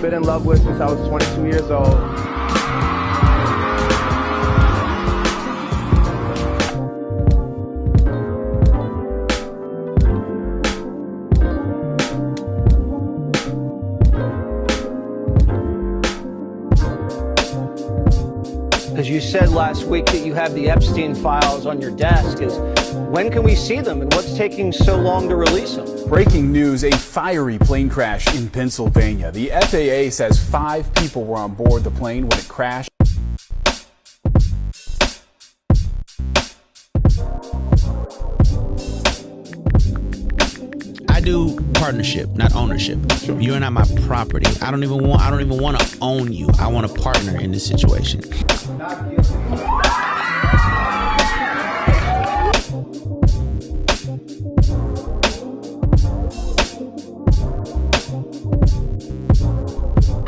Been in love with since I was 22 years old. Because you said last week that you have the Epstein files on your desk. When can we see them, and what's taking so long to release them? Breaking news, a fiery plane crash in Pennsylvania. The FAA says 5 people were on board the plane when it crashed. I do partnership, not ownership. Sure. You're not my property. I don't even want to own you. I want to partner in this situation.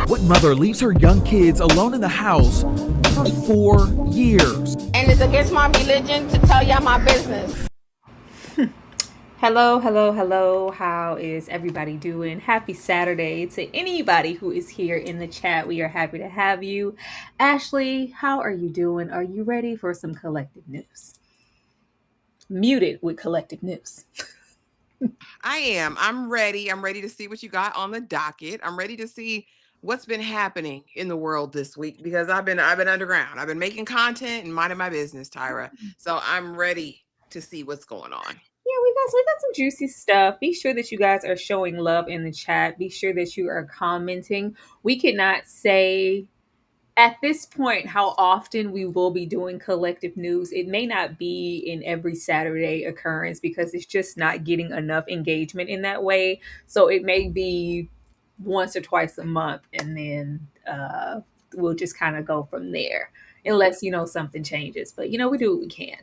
What mother leaves her young kids alone in the house for 4 years? And it's against my religion to tell y'all my business. Hello, hello, hello. How is everybody doing? Happy Saturday to anybody who is here in the chat. We are happy to have you. Ashley, how are you doing? Are you ready for some collective news? Muted with collective news. I am. I'm ready. I'm ready to see what you got on the docket. I'm ready to see what's been happening in the world this week, because I've been underground. I've been making content and minding my business, Tyra. So I'm ready to see what's going on. Yeah, we got some juicy stuff. Be sure that you guys are showing love in the chat. Be sure that you are commenting. We cannot say at this point how often we will be doing collective news. It may not be in every Saturday occurrence because it's just not getting enough engagement in that way. So it may be once or twice a month, and then we'll just kind of go from there, unless something changes. But we do what we can.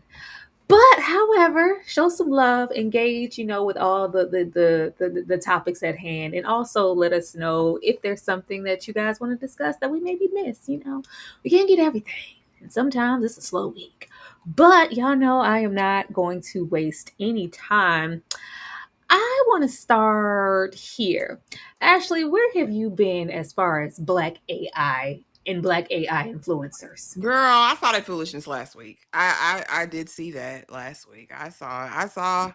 But however, show some love, engage, with all the topics at hand, and also let us know if there's something that you guys want to discuss that we maybe missed. We can't get everything, and sometimes it's a slow week. But y'all know I am not going to waste any time. I want to start here. Ashley, where have you been as far as Black AI and Black AI influencers? Girl, I saw that foolishness last week. I did see that last week. I saw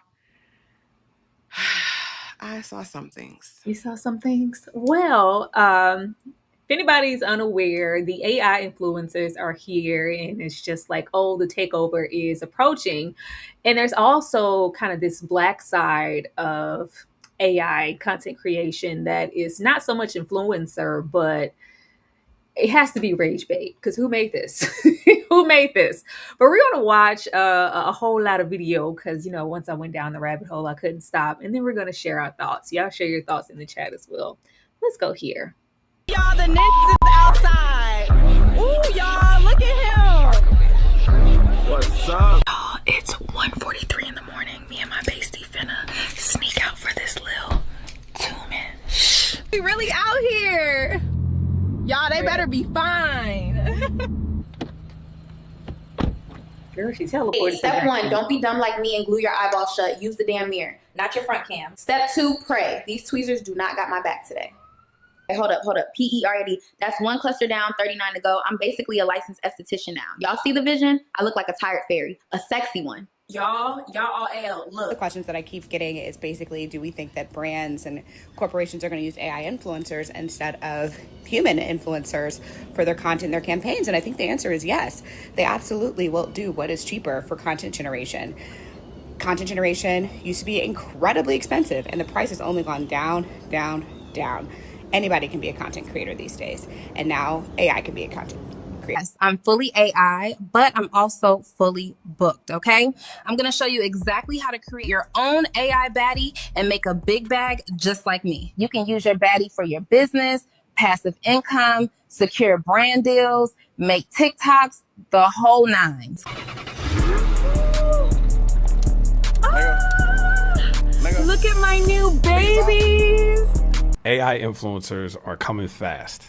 some things. You saw some things? Well, if anybody's unaware, the AI influencers are here, and it's just like, oh, the takeover is approaching. And there's also kind of this black side of AI content creation that is not so much influencer, but it has to be rage bait, because who made this? Who made this? But we're going to watch a whole lot of video because, once I went down the rabbit hole, I couldn't stop. And then we're going to share our thoughts. Y'all share your thoughts in the chat as well. Let's go here. Y'all, the ninjas is outside. Ooh, y'all, look at him. What's up? Y'all, it's 1:43 in the morning. Me and my bestie finna sneak out for this little 2-minute. Shh. We really out here. Y'all, they better be fine. Girl, she teleported. Step 1, don't be dumb like me and glue your eyeballs shut. Use the damn mirror, not your front cam. Step 2, pray. These tweezers do not got my back today. Hey, hold up. PERD. That's 1 cluster down, 39 to go. I'm basically a licensed esthetician now. Y'all see the vision? I look like a tired fairy. A sexy one. Y'all all L. Look. The questions that I keep getting is basically, do we think that brands and corporations are going to use AI influencers instead of human influencers for their content and their campaigns? And I think the answer is yes. They absolutely will do what is cheaper for content generation. Content generation used to be incredibly expensive, and the price has only gone down, down, down. Anybody can be a content creator these days, and now AI can be a content creator. Yes, I'm fully AI, but I'm also fully booked, okay? I'm going to show you exactly how to create your own AI baddie and make a big bag just like me. You can use your baddie for your business, passive income, secure brand deals, make TikToks, the whole nines. Look look at my new babies. AI influencers are coming fast.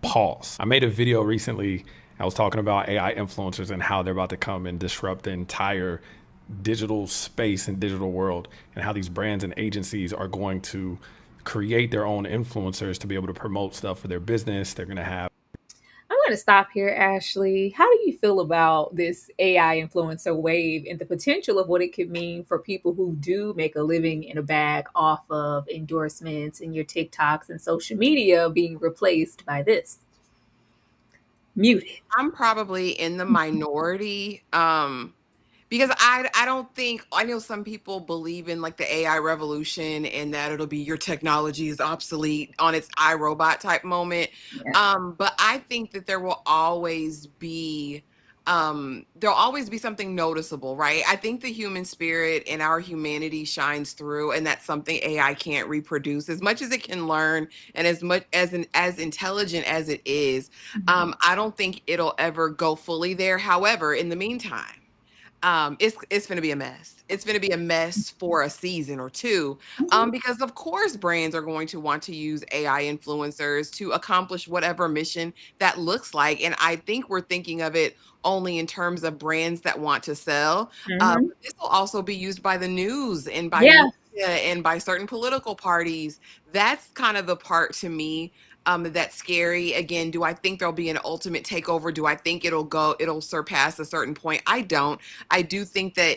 Pause. I made a video recently. I was talking about AI influencers and how they're about to come and disrupt the entire digital space and digital world, and how these brands and agencies are going to create their own influencers to be able to promote stuff for their business. They're going to have. I'm going to stop here, Ashley. How do you feel about this AI influencer wave and the potential of what it could mean for people who do make a living in a bag off of endorsements and your TikToks and social media being replaced by this? Muted. I'm probably in the minority. Because I don't think, I know some people believe in like the AI revolution and that it'll be your technology is obsolete on its iRobot type moment. Yeah. But I think that there will always be there'll always be something noticeable, right? I think the human spirit and our humanity shines through, and that's something AI can't reproduce. As much as it can learn and as much as intelligent as it is, I don't think it'll ever go fully there. However, in the meantime, it's going to be a mess. It's going to be a mess for a season or two, because of course brands are going to want to use AI influencers to accomplish whatever mission that looks like. And I think we're thinking of it only in terms of brands that want to sell. But this will also be used by the news and by media and by certain political parties. That's kind of the part to me that's scary. Again, do I think there'll be an ultimate takeover? Do I think it'll surpass a certain point? I don't. I do think that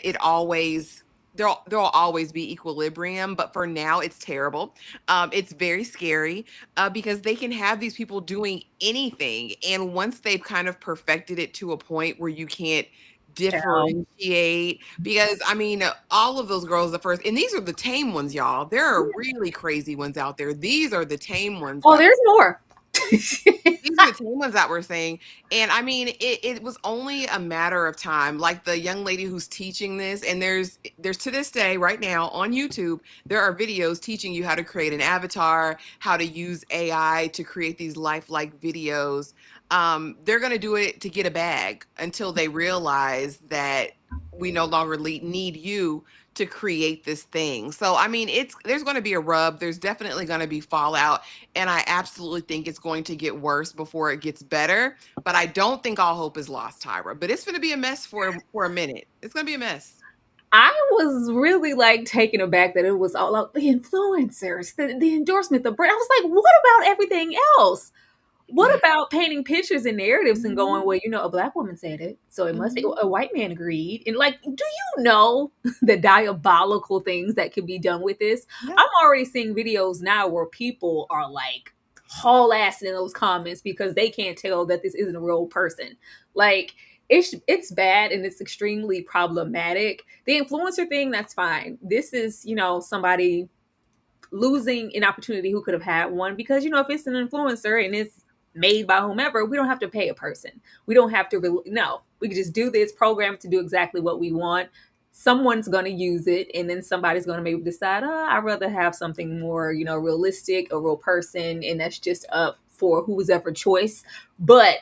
there'll always be equilibrium, but for now it's terrible. It's very scary because they can have these people doing anything. And once they've kind of perfected it to a point where you can't differentiate, because I mean, all of those girls, and these are the tame ones, y'all. There are really crazy ones out there. These are the tame ones. Oh, there's more. These are the tame ones that we're saying. And I mean, it was only a matter of time. Like the young lady who's teaching this, and there's to this day right now on YouTube, there are videos teaching you how to create an avatar, how to use AI to create these lifelike videos. They're going to do it to get a bag until they realize that we no longer need you to create this thing. So, I mean, there's going to be a rub. There's definitely going to be fallout. And I absolutely think it's going to get worse before it gets better. But I don't think all hope is lost, Tyra. But it's going to be a mess for a minute. It's going to be a mess. I was really like taken aback that it was all about the influencers, the endorsement, the brand. I was like, what about everything else? What about painting pictures and narratives and going, well, a Black woman said it, so it must be a white man agreed. And like, do you know the diabolical things that could be done with this? Yeah. I'm already seeing videos now where people are like haul-assing in those comments because they can't tell that this isn't a real person. Like, it's bad and it's extremely problematic. The influencer thing, that's fine. This is, somebody losing an opportunity who could have had one, because, if it's an influencer and it's made by whomever, we don't have to pay a person. We don't have to, we can just do this program to do exactly what we want. Someone's going to use it, and then somebody's going to maybe decide, I'd rather have something more, realistic, a real person, and that's just up for whoever choice. But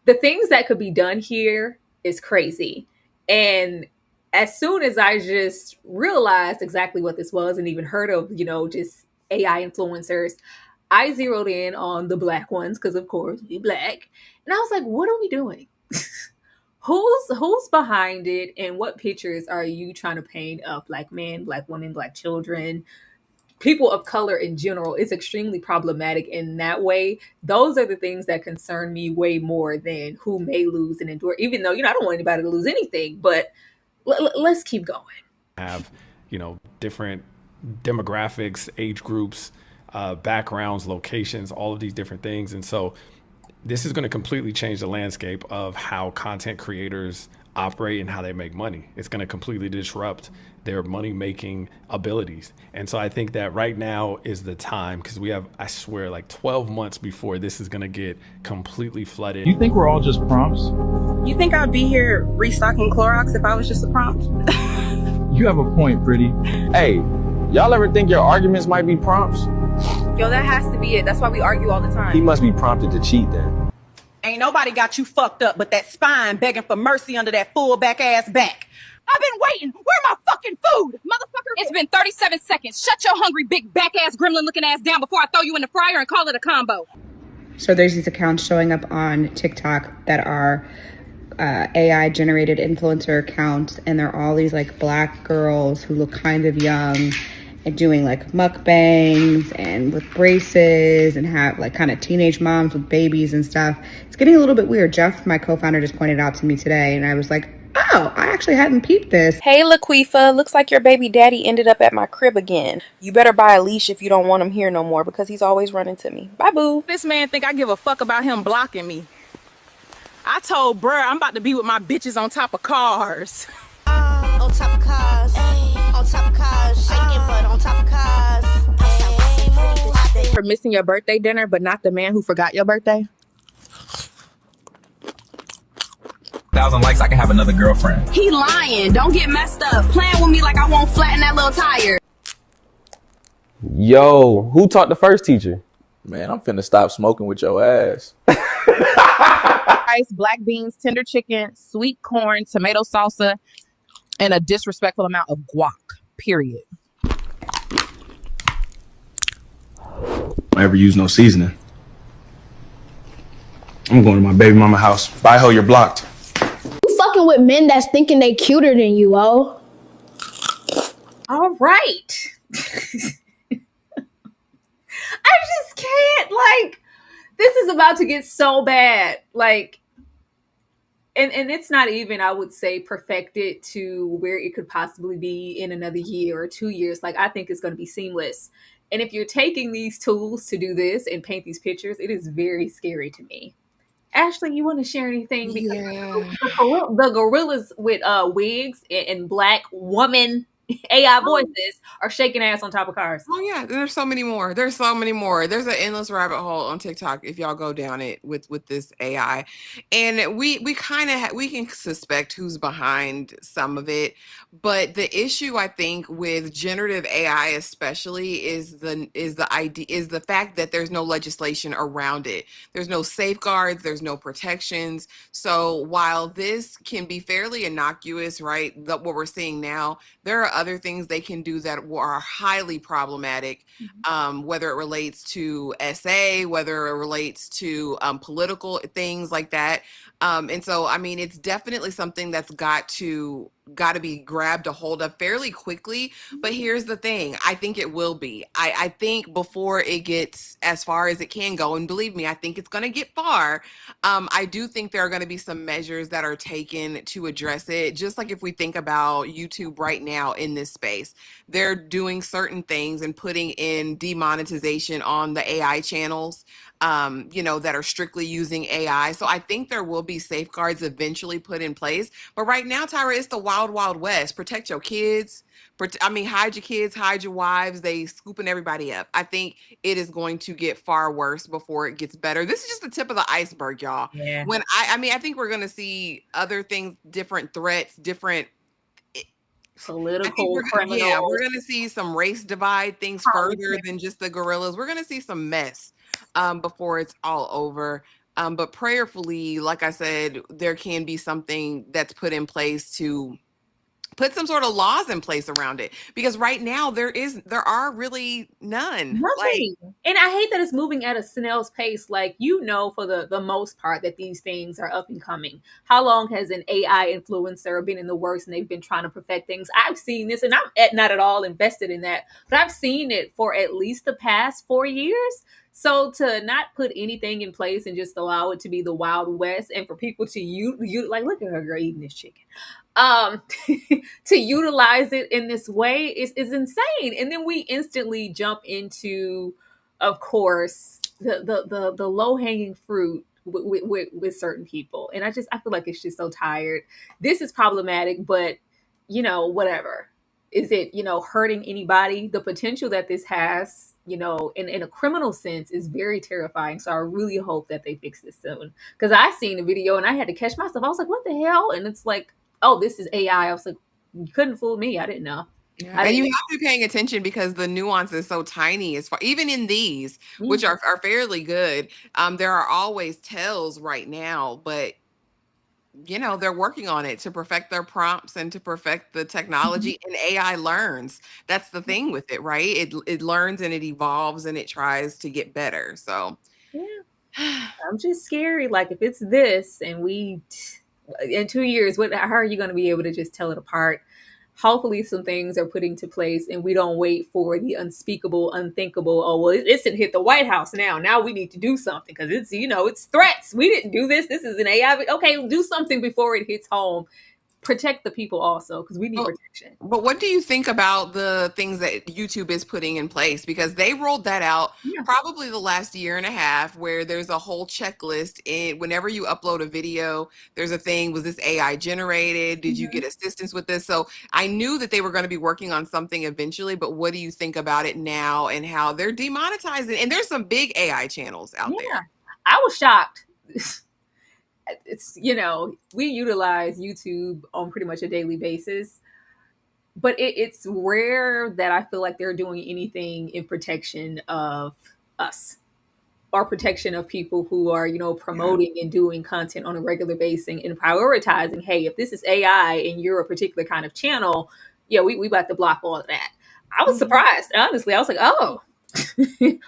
the things that could be done here is crazy. And as soon as I just realized exactly what this was and even heard of, just AI influencers, I zeroed in on the Black ones because, of course, we Black. And I was like, what are we doing? Who's behind it? And what pictures are you trying to paint of Black men, Black women, Black children, people of color in general? It's extremely problematic in that way. Those are the things that concern me way more than who may lose and endure, even though, I don't want anybody to lose anything. But let's keep going. Have, different demographics, age groups, backgrounds, locations, all of these different things. And so this is going to completely change the landscape of how content creators operate and how they make money. It's going to completely disrupt their money-making abilities. And so I think that right now is the time, because we have, I swear, like 12 months before this is going to get completely flooded. You think we're all just prompts? You think I'd be here restocking Clorox if I was just a prompt? You have a point, pretty. Hey, y'all ever think your arguments might be prompts? Yo, that has to be it. That's why we argue all the time. He must be prompted to cheat then. Ain't nobody got you fucked up but that spine begging for mercy under that full back ass back. I've been waiting. Where my fucking food? Motherfucker. It's been 37 seconds. Shut your hungry, big back-ass, gremlin-looking ass down before I throw you in the fryer and call it a combo. So there's these accounts showing up on TikTok that are AI generated influencer accounts, and they're all these like black girls who look kind of young and doing like mukbangs and with braces and have like kind of teenage moms with babies and stuff. It's getting a little bit weird. Jeff, my co-founder, just pointed out to me today, and I was like, oh, I actually hadn't peeped this. Hey, Laquifa, looks like your baby daddy ended up at my crib again. You better buy a leash if you don't want him here no more because he's always running to me. Bye, boo. This man think I give a fuck about him blocking me. I told bruh I'm about to be with my bitches on top of cars. On top of cars, on top of cars, shaking butt on top of cars. For missing your birthday dinner, but not the man who forgot your birthday. 1,000 likes, I can have another girlfriend. He lying. Don't get messed up. Playing with me like I won't flatten that little tire. Yo, who taught the first teacher? Man, I'm finna stop smoking with your ass. Rice, black beans, tender chicken, sweet corn, tomato salsa, and a disrespectful amount of guac. Period. Don't ever use no seasoning. I'm going to my baby mama house. Bye, ho, you're blocked. You fucking with men that's thinking they cuter than you, oh. All right. I just can't, like, this is about to get so bad. Like, and it's not even, I would say, perfected to where it could possibly be in another year or 2 years. Like, I think it's going to be seamless. And if you're taking these tools to do this and paint these pictures, it is very scary to me. Ashley, you want to share anything? Because the gorillas with wigs and black woman AI voices are shaking ass on top of cars. Oh yeah, there's so many more. There's so many more. There's an endless rabbit hole on TikTok if y'all go down it with this AI, and we kind of we can suspect who's behind some of it. But the issue I think with generative AI especially is the fact that there's no legislation around it. There's no safeguards. There's no protections. So while this can be fairly innocuous, right? What we're seeing now, there are other things they can do that are highly problematic, whether it relates to SA, whether it relates to political things like that. And so, I mean, it's definitely something that's got to be grabbed a hold of fairly quickly. But here's the thing. I think it will be. I think before it gets as far as it can go, and believe me, I think it's going to get far. I do think there are going to be some measures that are taken to address it. Just like if we think about YouTube right now in this space, they're doing certain things and putting in demonetization on the AI channels, that are strictly using AI. So I think there will be safeguards eventually put in place. But right now, Tyra, it's the wild, wild west. Protect your kids. Hide your kids, hide your wives. They scooping everybody up. I think it is going to get far worse before it gets better. This is just the tip of the iceberg, y'all. Yeah. When I think we're going to see other things, different threats, different political criminals. Yeah, we're going to see some race divide things further than just the gorillas. We're going to see some mess before it's all over. But prayerfully, like I said, there can be something that's put in place to put some sort of laws in place around it, because right now there are really none. Nothing. And I hate that it's moving at a snail's pace. Like, for the most part that these things are up and coming. How long has an AI influencer been in the works and they've been trying to perfect things? I've seen this, and I'm not at all invested in that, but I've seen it for at least the past 4 years. So to not put anything in place and just allow it to be the Wild West, and for people to like, look at her girl eating this chicken, to utilize it in this way is insane. And then we instantly jump into, of course, the low hanging fruit with certain people. And I feel like it's just so tired. This is problematic, but whatever. Is it, hurting anybody? The potential that this has, in a criminal sense is very terrifying. So I really hope that they fix this soon. Because I seen the video and I had to catch myself. I was like, what the hell? And it's like, oh, this is AI. I was like, you couldn't fool me. I didn't know. Yeah. And you have to be paying attention because the nuance is so tiny as far, even in these, which are fairly good. There are always tells right now, but they're working on it to perfect their prompts and to perfect the technology, and AI learns. That's the thing with it, right? It learns and it evolves and it tries to get better. So Yeah. I'm just scary. Like if it's this and we in 2 years, how are you going to be able to just tell it apart? Hopefully some things are put into place and we don't wait for the unspeakable, unthinkable. Oh, well, it's to hit the White House now. Now we need to do something because it's threats. We didn't do this. This is an AI. Okay, do something before it hits home. Protect the people also because we need protection. But what do you think about the things that YouTube is putting in place? Because they rolled that out probably the last year and a half, where there's a whole checklist. Whenever you upload a video, there's a thing, was this AI generated? Did you get assistance with this? So I knew that they were going to be working on something eventually, but what do you think about it now and how they're demonetizing? And there's some big AI channels out there. I was shocked. It's we utilize YouTube on pretty much a daily basis, but it's rare that I feel like they're doing anything in protection of us or protection of people who are promoting and doing content on a regular basis and prioritizing, hey, if this is AI and you're a particular kind of channel, we about to block all of that. I was surprised, honestly. I was like, oh,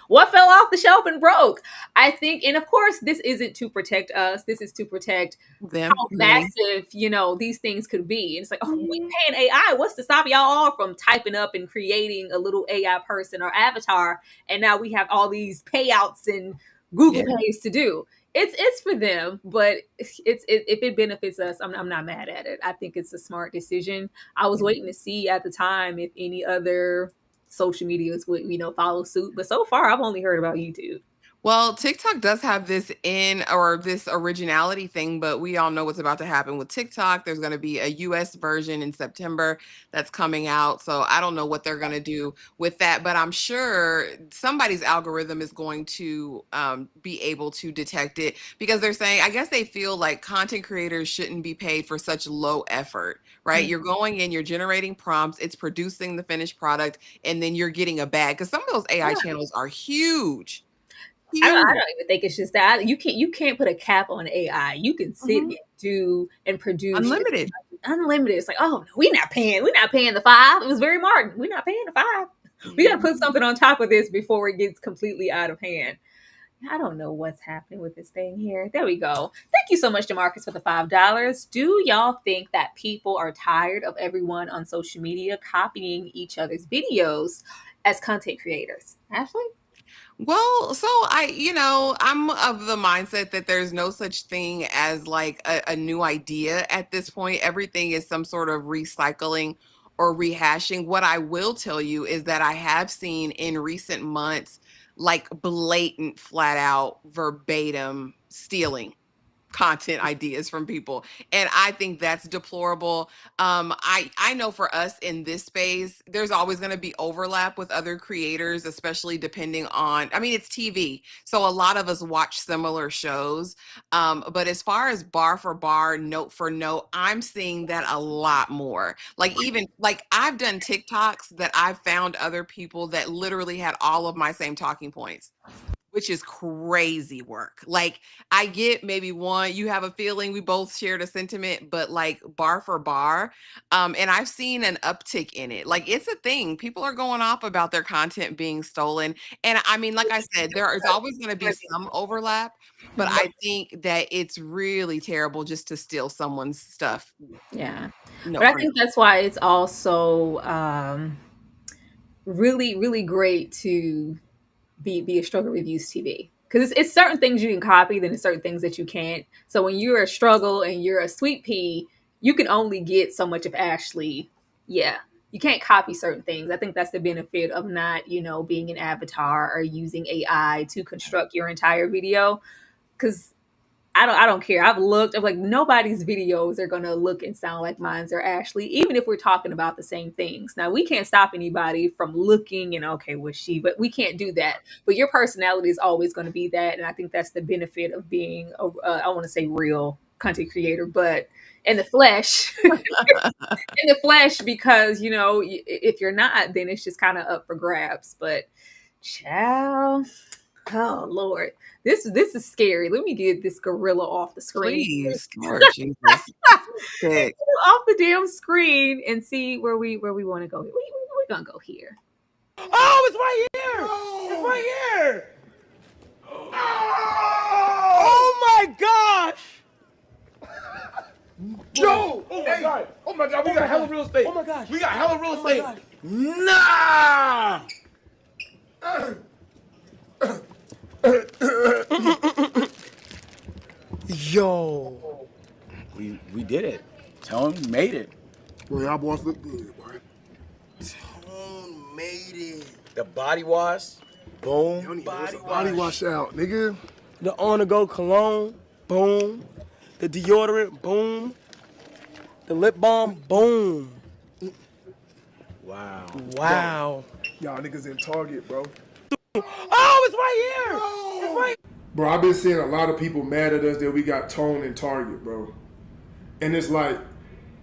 what fell off the shelf and broke? I think, and of course, this isn't to protect us. This is to protect them. How massive, these things could be. And it's like, oh, we paying AI. What's to stop y'all all from typing up and creating a little AI person or avatar? And now we have all these payouts and Google pays to do. It's for them, but if it benefits us, I'm not mad at it. I think it's a smart decision. I was waiting to see at the time if any other social medias would follow suit, but so far I've only heard about YouTube. Well, TikTok does have this this originality thing, but we all know what's about to happen with TikTok. There's going to be a US version in September that's coming out. So I don't know what they're going to do with that, but I'm sure somebody's algorithm is going to be able to detect it, because they're saying, I guess they feel like content creators shouldn't be paid for such low effort, right? You're going in, you're generating prompts, it's producing the finished product, and then you're getting a bag. Because some of those AI channels are huge. I don't even think it's just that. You can't put a cap on AI. You can sit and do and produce unlimited. It's like, oh no, we're not paying the $5. It was very Martin. We're not paying the $5. We gotta put something on top of this before it gets completely out of hand. I don't know what's happening with this thing here. There we go. Thank you so much, DeMarcus, for the $5. Do y'all think that people are tired of everyone on social media copying each other's videos as content creators? Ashley? Well, so I'm of the mindset that there's no such thing as like a new idea at this point. Everything is some sort of recycling or rehashing. What I will tell you is that I have seen in recent months like blatant, flat out, verbatim stealing content ideas from people, and I think that's deplorable. I know for us in this space, there's always going to be overlap with other creators, especially depending on, I mean, it's TV, so a lot of us watch similar shows, but as far as bar for bar, note for note, I'm seeing that a lot more. Like, even like I've done TikToks that I've found other people that literally had all of my same talking points, which is crazy work. Like, I get maybe one, you have a feeling, we both shared a sentiment, but like bar for bar. And I've seen an uptick in it. Like, it's a thing. People are going off about their content being stolen. And I mean, like I said, there is always going to be some overlap, but I think that it's really terrible just to steal someone's stuff. Yeah. No, but I think that's why it's also really, really great to be a Struggle Reviews TV, because it's certain things you can copy, then it's certain things that you can't. So when you're a Struggle and you're a Sweet Pea, you can only get so much of Ashley. Yeah, you can't copy certain things. I think that's the benefit of not being an avatar or using AI to construct your entire video, because I don't care. I've looked. I'm like, nobody's videos are gonna look and sound like mine's or Ashley, even if we're talking about the same things. Now, we can't stop anybody from looking and okay, was she? But we can't do that. But your personality is always going to be that, and I think that's the benefit of being I want to say real content creator, but in the flesh, because if you're not, then it's just kind of up for grabs. But, child. Oh Lord, this is scary. Let me get this gorilla off the screen. Please, Lord Jesus. Sick. Off the damn screen and see where we want to go. We're gonna go here. Oh, it's right here! It's right here! Oh my gosh! Yo! Oh my god! Oh my god! We got hella real estate! Oh my gosh! We got hella real estate! Nah! Yo. We did it. Tone made it. Well, y'all boys look good, boy. Tone made it. The body wash. Boom. Body wash out, nigga. The on-the-go cologne, boom. The deodorant, boom. The lip balm, boom. Wow. Wow. Y'all niggas in Target, bro. Oh, it's right here! It's right. Bro, I've been seeing a lot of people mad at us that we got Tone in Target, bro. And it's like,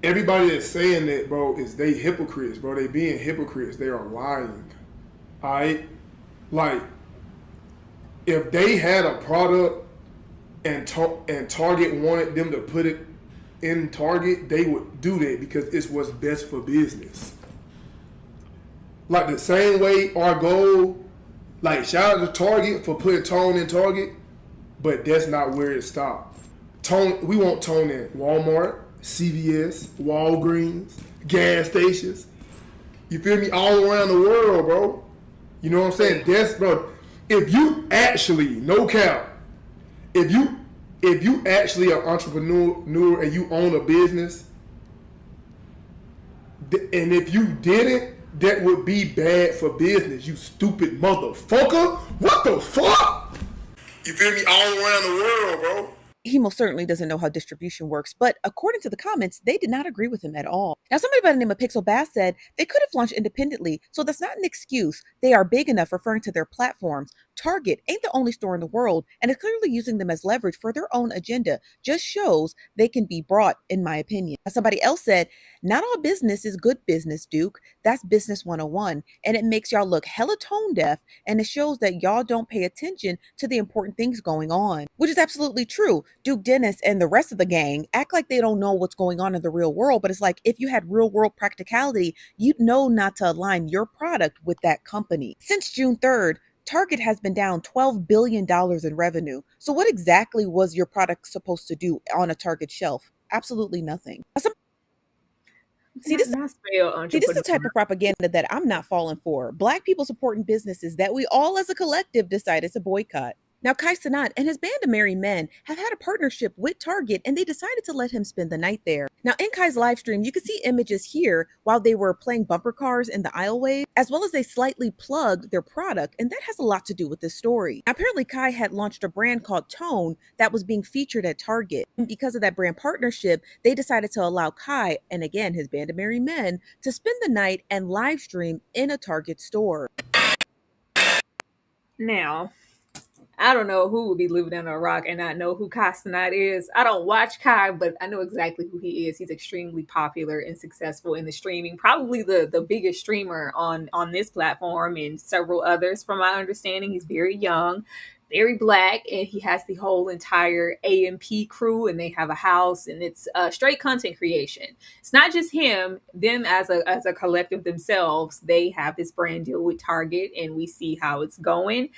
everybody that's saying that, bro, is they hypocrites, bro. They being hypocrites. They are lying. All right? Like, if they had a product and Target wanted them to put it in Target, they would do that because it's what's best for business. Like the same way our goal, like shout out to Target for putting Tone in Target, but that's not where it stopped. Tone, we want Tone in Walmart, CVS, Walgreens, gas stations. You feel me? All around the world, bro. You know what I'm saying? That's, bro. If you actually, no cap, if you actually are an entrepreneur and you own a business, and if you didn't, that would be bad for business, you stupid motherfucker. What the fuck? You feel me? All around the world, bro. He most certainly doesn't know how distribution works, but according to the comments, they did not agree with him at all. Now, somebody by the name of Pixel Bass said they could have launched independently, so that's not an excuse. They are big enough, referring to their platforms. Target ain't the only store in the world, and is clearly using them as leverage for their own agenda. Just shows they can be brought, in my opinion. Now, somebody else said, not all business is good business, Duke. That's business 101, and it makes y'all look hella tone deaf, and it shows that y'all don't pay attention to the important things going on, which is absolutely true. Duke Dennis and the rest of the gang act like they don't know what's going on in the real world, but it's like if you had real world practicality, you'd know not to align your product with that company. Since June 3rd, Target has been down $12 billion in revenue. So what exactly was your product supposed to do on a Target shelf? Absolutely nothing. See, this is the type of propaganda that I'm not falling for. Black people supporting businesses that we all as a collective decided to boycott. Now, Cenat and his band of merry men have had a partnership with Target, and they decided to let him spend the night there. Now, in Kai's live stream, you can see images here while they were playing bumper cars in the aisleway, as well as they slightly plugged their product, and that has a lot to do with this story. Now, apparently, Kai had launched a brand called Tone that was being featured at Target. And because of that brand partnership, they decided to allow Kai, and again, his band of merry men, to spend the night and live stream in a Target store. Now, I don't know who would be living under a rock and not know who Cenat is. I don't watch Kai, but I know exactly who he is. He's extremely popular and successful in the streaming, probably the biggest streamer on this platform and several others. From my understanding, he's very young, very black, and he has the whole entire AMP crew, and they have a house, and it's straight content creation. It's not just him, them as a collective themselves. They have this brand deal with Target, and we see how it's going.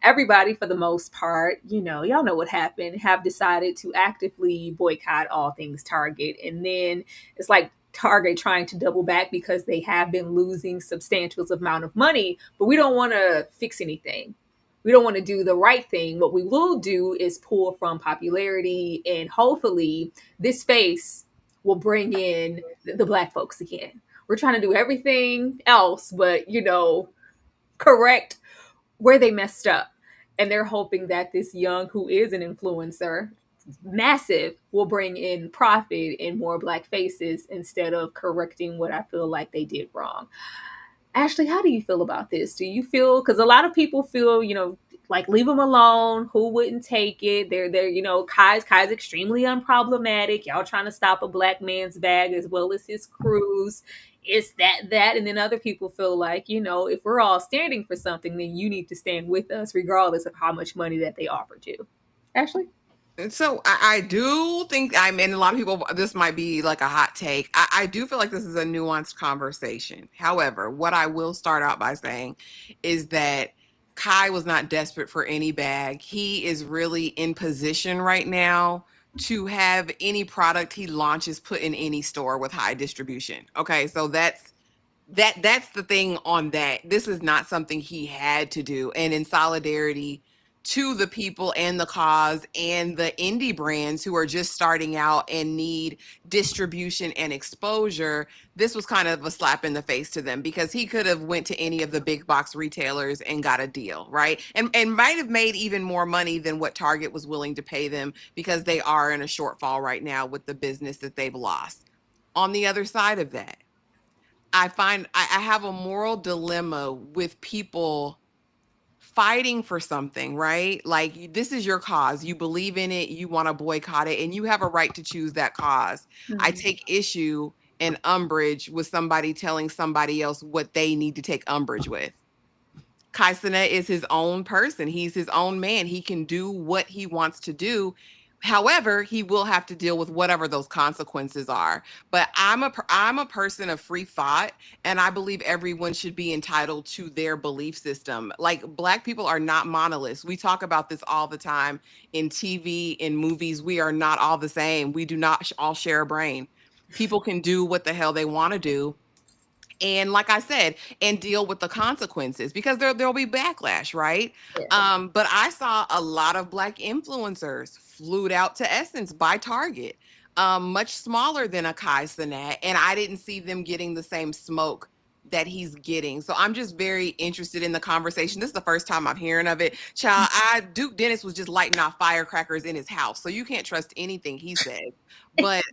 Everybody, for the most part, y'all know what happened, have decided to actively boycott all things Target. And then it's like Target trying to double back because they have been losing substantial amount of money, but we don't want to fix anything. We don't want to do the right thing. What we will do is pull from popularity, and hopefully this space will bring in the Black folks again. We're trying to do everything else, but, correct where they messed up. And they're hoping that this young, who is an influencer, massive, will bring in profit and more Black faces instead of correcting what I feel like they did wrong. Ashley, how do you feel about this? Do you feel, because a lot of people feel, Like, leave them alone. Who wouldn't take it? They're you know, Kai's extremely unproblematic. Y'all trying to stop a black man's bag as well as his cruise. It's that, and then other people feel like, you know, if we're all standing for something, then you need to stand with us, regardless of how much money that they offered you. Ashley? And so I do think, I mean, a lot of people, this might be like a hot take. I do feel like this is a nuanced conversation. However, what I will start out by saying is that Kai was not desperate for any bag. He is really in position right now to have any product he launches put in any store with high distribution. Okay, so that's the thing on that. This is not something he had to do. And in solidarity to the people and the cause and the indie brands who are just starting out and need distribution and exposure, this was kind of a slap in the face to them, because he could have went to any of the big box retailers and got a deal, right? And might have made even more money than what Target was willing to pay them, because they are in a shortfall right now with the business that they've lost. On the other side of that, I find I have a moral dilemma with people fighting for something, right? Like, this is your cause. You believe in it, you want to boycott it, and you have a right to choose that cause. I take issue and umbrage with somebody telling somebody else what they need to take umbrage with. Kai Cenat is his own person. He's his own man. He can do what he wants to do. However, he will have to deal with whatever those consequences are. But I'm a person of free thought, and I believe everyone should be entitled to their belief system. Like, Black people are not monoliths. We talk about this all the time in TV, in movies. We are not all the same. We do not all share a brain. People can do what the hell they want to do. And like I said, and deal with the consequences, because there'll be backlash, right? But I saw a lot of Black influencers flued out to Essence by Target, much smaller than a Kai Cenat, and I didn't see them getting the same smoke that he's getting. So I'm just very interested in the conversation. This is the first time I'm hearing of it. Child, Duke Dennis was just lighting off firecrackers in his house, so you can't trust anything he says. But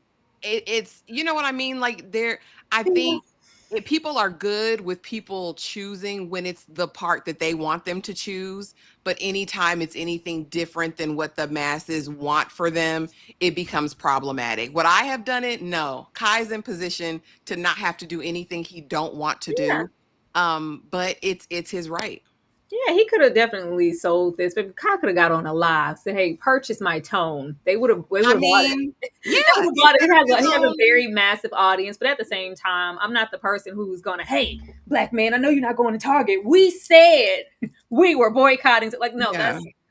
it's, you know what I mean? Like, I think people are good with people choosing when it's the part that they want them to choose, but anytime it's anything different than what the masses want for them, it becomes problematic. Would I have done it? No. Kai's in position to not have to do anything he don't want to do, but it's his right. Yeah, he could have definitely sold this, but Kai could have got on a live, said, "Hey, purchase my tone." They would have. I mean, yeah, he has a very massive audience, but at the same time, I'm not the person who's gonna, "Hey, Black man, I know you're not going to Target. We said we were boycotting." Like, no,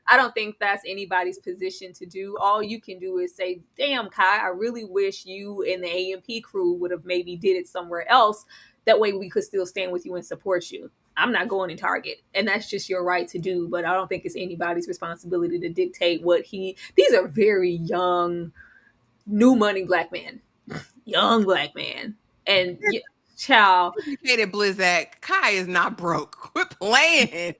I don't think that's anybody's position to do. All you can do is say, "Damn, Kai, I really wish you and the AMP crew would have maybe did it somewhere else. That way we could still stand with you and support you. I'm not going to Target." And that's just your right to do. But I don't think it's anybody's responsibility to dictate these are very young, new money Black men. Young Black man. And child. Educated Blizzak, Kai is not broke. Quit playing.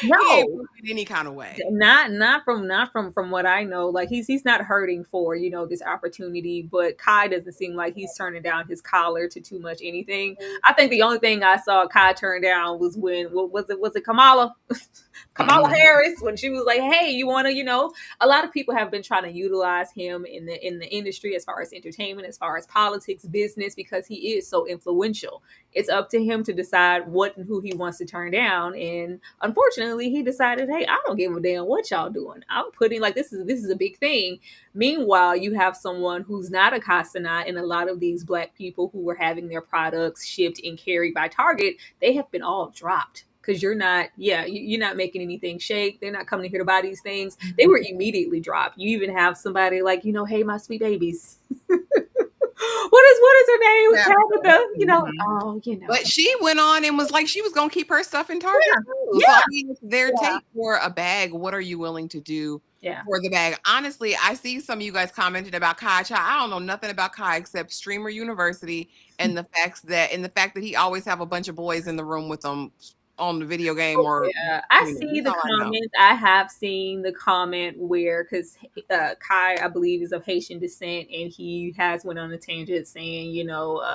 No. He ain't broke in any kind of way. Not from what I know. Like, he's not hurting for, you know, this opportunity, but Kai doesn't seem like he's turning down his collar to too much anything. I think the only thing I saw Kai turn down was when was it Kamala Harris, when she was like, "Hey, you want to," you know, a lot of people have been trying to utilize him in the industry, as far as entertainment, as far as politics, business, because he is so influential. It's up to him to decide what and who he wants to turn down. And unfortunately, he decided, "Hey, I don't give a damn what y'all doing. I'm putting, like, this is a big thing." Meanwhile, you have someone who's not a Kai Cenat, and a lot of these Black people who were having their products shipped and carried by Target, they have been all dropped. Because you're not making anything shake. They're not coming here to buy these things. They were immediately dropped. You even have somebody like, you know, "Hey, my sweet babies." What is her name? Yeah. Tabitha, you know. Oh, you know. But she went on and was like, she was gonna keep her stuff in Target too. So I mean, it's their take for a bag. What are you willing to do for the bag? Honestly, I see some of you guys commented about Kai. I don't know nothing about Kai except Streamer University and the fact that he always have a bunch of boys in the room with him on the video game or Yeah, I you know, see that's the all I know. comments. I have seen the comment where, because Kai, I believe, is of Haitian descent, and he has went on a tangent saying,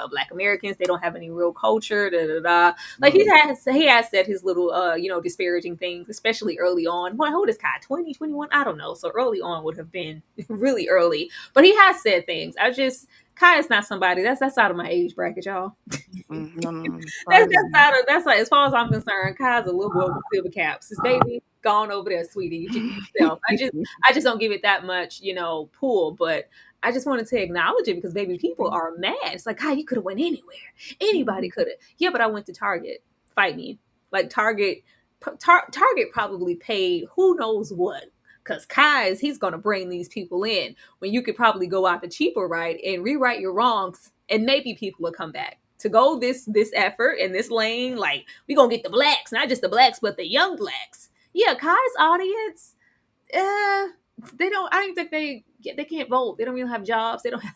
Black Americans, they don't have any real culture, da da da. Like he has said his little, disparaging things, especially early on. What, how old is Kai? 20, 21? I don't know. So early on would have been really early, but he has said things. Kai is not somebody that's out of my age bracket, y'all. No. That's like, as far as I'm concerned, Kai's a little boy with silver caps. His baby gone over there, sweetie. You check yourself. I just don't give it that much, pull. But I just wanted to acknowledge it because baby, people are mad. It's like, Kai, you could have went anywhere. Anybody could have. Yeah, but I went to Target. Fight me. Like Target probably paid who knows what. Because he's going to bring these people in when you could probably go out the cheaper route and rewrite your wrongs, and maybe people will come back. To go this effort and this lane, like, we going to get the blacks, not just the blacks, but the young blacks. Yeah, Kai's audience, I don't think they can't vote. They don't even have jobs. They don't have.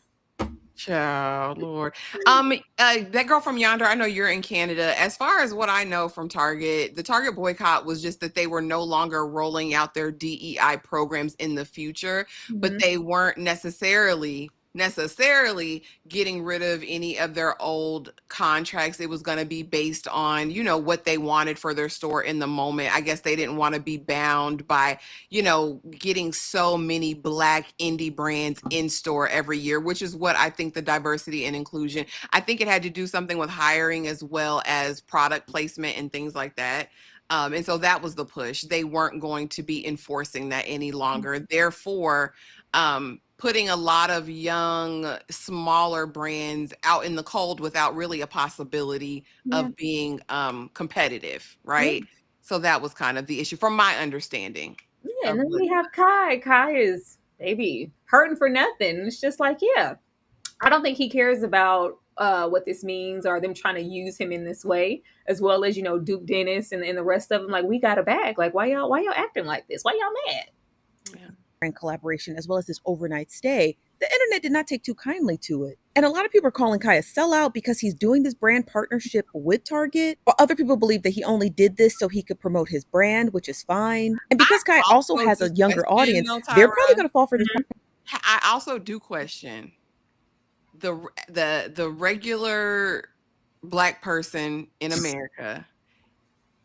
Child, Lord. That girl from yonder, I know you're in Canada. As far as what I know from Target, the Target boycott was just that they were no longer rolling out their DEI programs in the future, but they weren't necessarily getting rid of any of their old contracts. It was going to be based on, what they wanted for their store in the moment. I guess they didn't want to be bound by, getting so many Black indie brands in store every year, which is what I think the diversity and inclusion, I think it had to do something with hiring as well as product placement and things like that. And so that was the push. They weren't going to be enforcing that any longer. Therefore, putting a lot of young, smaller brands out in the cold without really a possibility of being competitive, right? Yeah. So that was kind of the issue from my understanding. Yeah, and then we have Kai. Kai is maybe hurting for nothing. It's just like, yeah, I don't think he cares about what this means or them trying to use him in this way, as well as, Duke Dennis and the rest of them. Like, we got a bag. Like, why y'all acting like this? Why y'all mad? And collaboration, as well as this overnight stay, the internet did not take too kindly to it. And a lot of people are calling Kai a sellout because he's doing this brand partnership with Target. While other people believe that he only did this so he could promote his brand, which is fine. And because Kai also has a younger audience, they're probably going to fall for this. I also do question the regular Black person in America.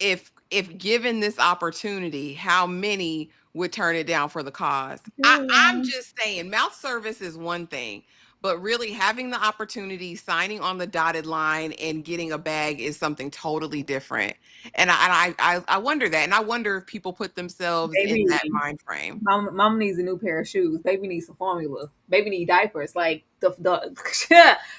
If given this opportunity, how many would turn it down for the cause? I'm just saying, mouth service is one thing, but really having the opportunity, signing on the dotted line and getting a bag is something totally different. And I wonder that. And I wonder if people put themselves in that mind frame. Mom needs a new pair of shoes. Baby needs some formula. Baby need diapers. Like the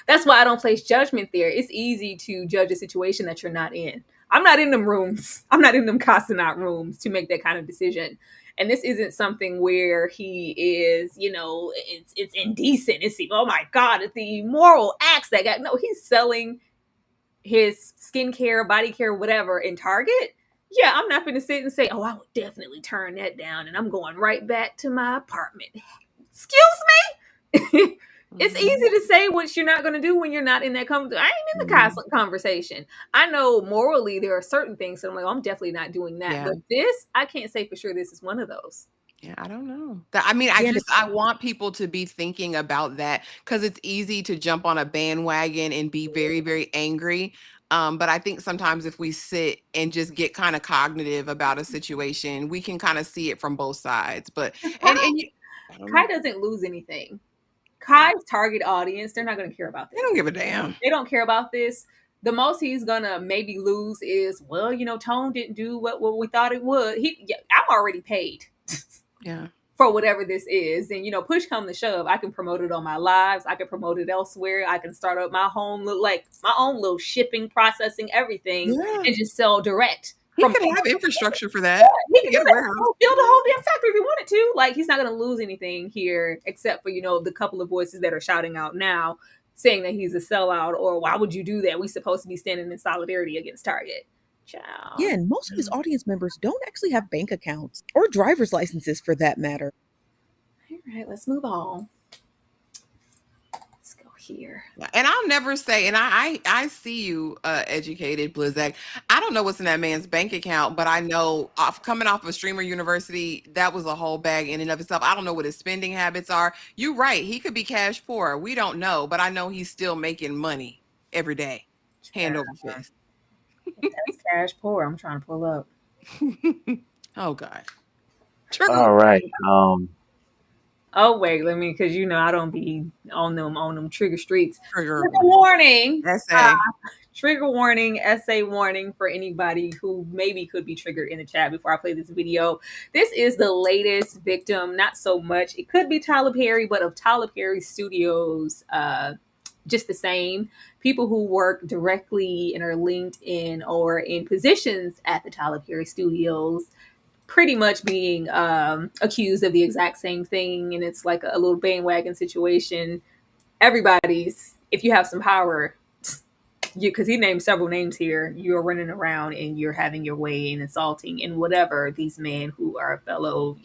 that's why I don't place judgment there. It's easy to judge a situation that you're not in. I'm not in them rooms. I'm not in them Casanat rooms to make that kind of decision. And this isn't something where he is, it's indecent. It's, oh my God, it's the immoral acts that got, no, he's selling his skincare, body care, whatever in Target. Yeah, I'm not going to sit and say, oh, I would definitely turn that down. And I'm going right back to my apartment. Excuse me? It's easy to say what you're not going to do when you're not in that I ain't in the conversation. I know morally there are certain things that I'm like, oh, I'm definitely not doing that. Yeah. But this, I can't say for sure this is one of those. Yeah, I don't know. I want people to be thinking about that because it's easy to jump on a bandwagon and be very, very angry. But I think sometimes if we sit and just get kind of cognitive about a situation, we can kind of see it from both sides. But Kai doesn't lose anything. Kai's target audience, they're not going to care about this. They don't give a damn. They don't care about this. The most he's going to maybe lose is, well, Tone didn't do what we thought it would. I'm already paid. Yeah. For whatever this is. And, push come to shove, I can promote it on my lives. I can promote it elsewhere. I can start up my own little shipping, processing, everything, and just sell direct. He could have infrastructure for that. He can build a whole damn factory if he wanted to. Like, he's not going to lose anything here except for, the couple of voices that are shouting out now saying that he's a sellout or why would you do that? We're supposed to be standing in solidarity against Target. Child. Yeah, and most of his audience members don't actually have bank accounts or driver's licenses for that matter. All right, let's move on. Let's go here. And I'll never say, and I see you, educated Blizzak. I don't know what's in that man's bank account, but I know coming off of Streamer University, that was a whole bag in and of itself. I don't know what his spending habits are. You're right. He could be cash poor. We don't know, but I know he's still making money every day, hand over fist. That's cash poor. I'm trying to pull up. Oh God. All right. Oh wait, let me, because I don't be on them trigger streets. Trigger warning. essay. Trigger warning, essay warning for anybody who maybe could be triggered in the chat before I play this video. This is the latest victim, not so much. It could be Tyler Perry, but of Tyler Perry Studios, just the same. People who work directly and are linked in or in positions at the Tyler Perry Studios pretty much being accused of the exact same thing. And it's like a little bandwagon situation. Everybody's, if you have some power, because he named several names here, you're running around and you're having your way and assaulting and whatever these men who are fellow,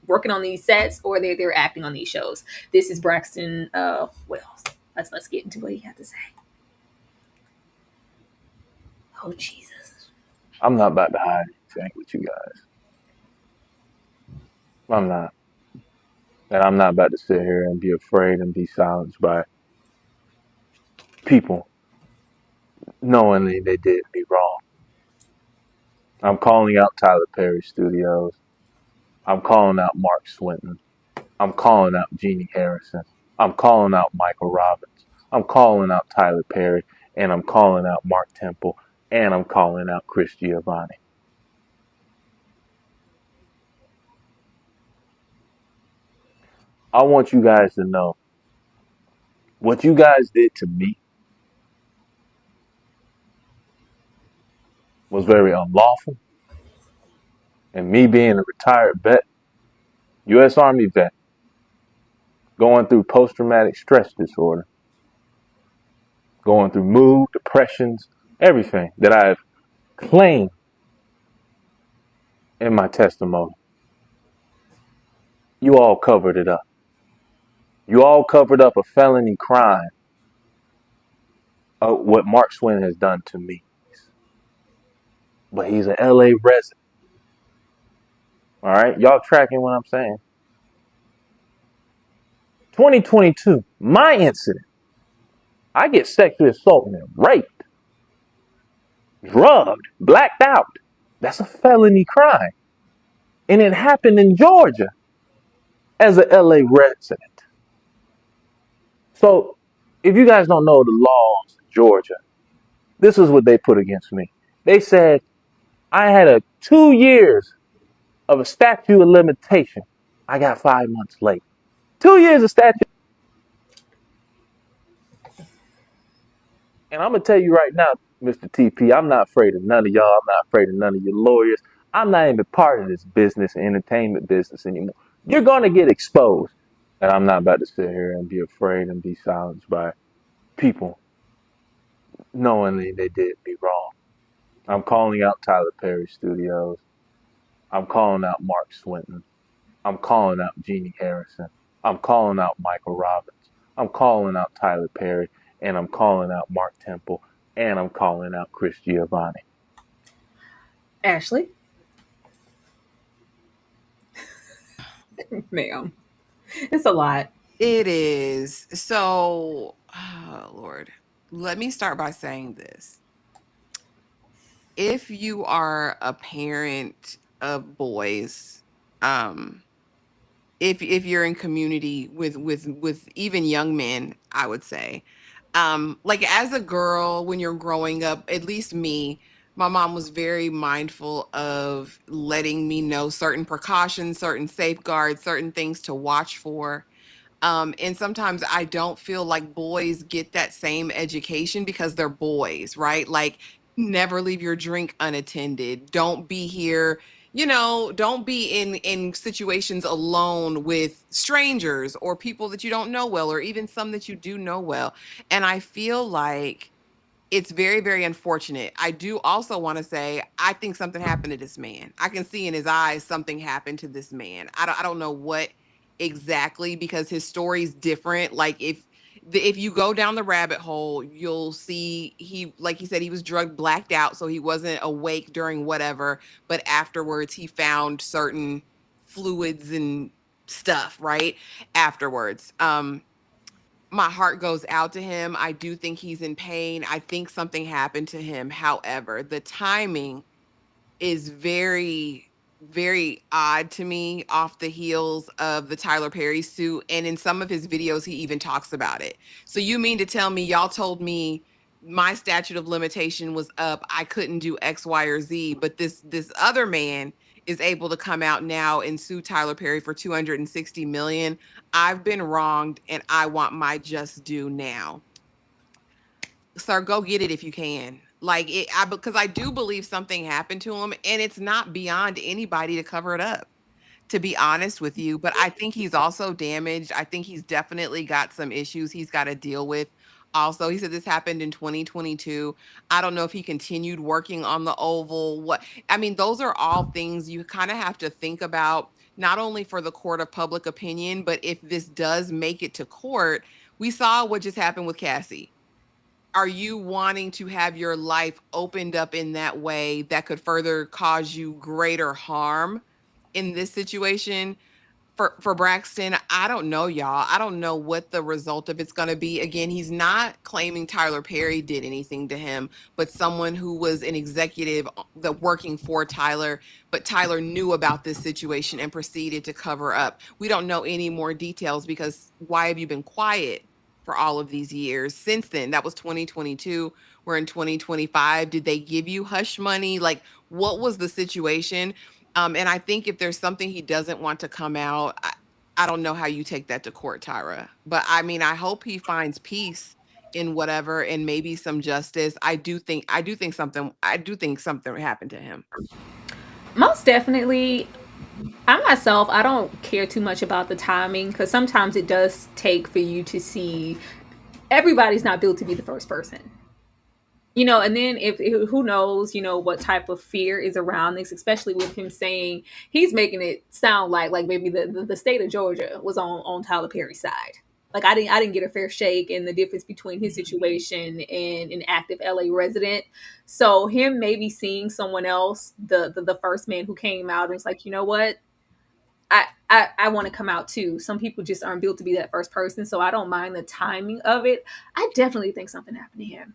working on these sets or they're acting on these shows. This is Braxton. Let's get into what he had to say. Oh Jesus! I'm not about to hide anything with you guys. I'm not. And I'm not about to sit here and be afraid and be silenced by people knowingly they did me wrong. I'm calling out Tyler Perry Studios. I'm calling out Mark Swinton. I'm calling out Jeannie Harrison. I'm calling out Michael Robbins. I'm calling out Tyler Perry. And I'm calling out Mark Temple. And I'm calling out Chris Giovanni. I want you guys to know what you guys did to me was very unlawful. And me being a retired vet, U.S. Army vet, going through post-traumatic stress disorder, going through mood, depressions, everything that I've claimed in my testimony, you all covered it up. You all covered up a felony crime of what Mark Swin has done to me. But he's an LA resident. All right? Y'all tracking what I'm saying? 2022, my incident. I get sexually assaulted and raped, drugged, blacked out. That's a felony crime. And it happened in Georgia as a LA resident. So, if you guys don't know the laws in Georgia, this is what they put against me. They said I had 2 years of a statute of limitation. I got 5 months late. 2 years of statute. And I'm going to tell you right now, Mr. TP, I'm not afraid of none of y'all. I'm not afraid of none of your lawyers. I'm not even part of this business, entertainment business anymore. You're going to get exposed. And I'm not about to sit here and be afraid and be silenced by people knowingly they did me wrong. I'm calling out Tyler Perry Studios. I'm calling out Mark Swinton. I'm calling out Jeannie Harrison. I'm calling out Michael Robbins. I'm calling out Tyler Perry. And I'm calling out Mark Temple. And I'm calling out Chris Giovanni. Ashley? Ma'am. It's a lot. It is. So, oh, Lord, let me start by saying this. If you are a parent of boys, if you're in community with even young men, I would say, like as a girl, when you're growing up, at least me, my mom was very mindful of letting me know certain precautions, certain safeguards, certain things to watch for. And sometimes I don't feel like boys get that same education because they're boys, right? Like, never leave your drink unattended. Don't be here, don't be in situations alone with strangers or people that you don't know well, or even some that you do know well. And I feel like it's very, very unfortunate. I do also want to say, I think something happened to this man. I can see in his eyes something happened to this man. I don't know what exactly, because his story's different. Like If you go down the rabbit hole, you'll see like he said, he was drug blacked out, so he wasn't awake during whatever, but afterwards he found certain fluids and stuff, right? Afterwards. My heart goes out to him. I do think he's in pain. I think something happened to him. However, the timing is very, very odd to me, off the heels of the Tyler Perry suit. And in some of his videos, he even talks about it. So you mean to tell me y'all told me my statute of limitation was up, I couldn't do X, Y, or Z, but this other man is able to come out now and sue Tyler Perry for 260 million. I've been wronged and I want my just due now. Sir, go get it if you can. Like because I do believe something happened to him, and it's not beyond anybody to cover it up, to be honest with you. But I think he's also damaged. I think he's definitely got some issues he's got to deal with. Also, he said this happened in 2022. I don't know if he continued working on the Oval. I mean, those are all things you kind of have to think about, not only for the court of public opinion, but if this does make it to court. We saw what just happened with Cassie. Are you wanting to have your life opened up in that way that could further cause you greater harm in this situation? For Braxton, I don't know, y'all. I don't know what the result of it's going to be. Again, he's not claiming Tyler Perry did anything to him, but someone who was an executive working for Tyler, but Tyler knew about this situation and proceeded to cover up. We don't know any more details, because why have you been quiet for all of these years since then? That was 2022. We're in 2025. Did they give you hush money? Like, what was the situation? And I think if there's something he doesn't want to come out, I don't know how you take that to court, Tyra. But I mean, I hope he finds peace in whatever, and maybe some justice. I do think something happened to him. Most definitely. I myself, I don't care too much about the timing, because sometimes it does take for you to see everybody's not built to be the first person. And then if who knows, what type of fear is around this, especially with him saying he's making it sound like maybe the state of Georgia was on Tyler Perry's side. Like I didn't get a fair shake in the difference between his situation and an active LA resident. So him maybe seeing someone else, the first man who came out and was like, you know what? I want to come out too. Some people just aren't built to be that first person. So I don't mind the timing of it. I definitely think something happened to him.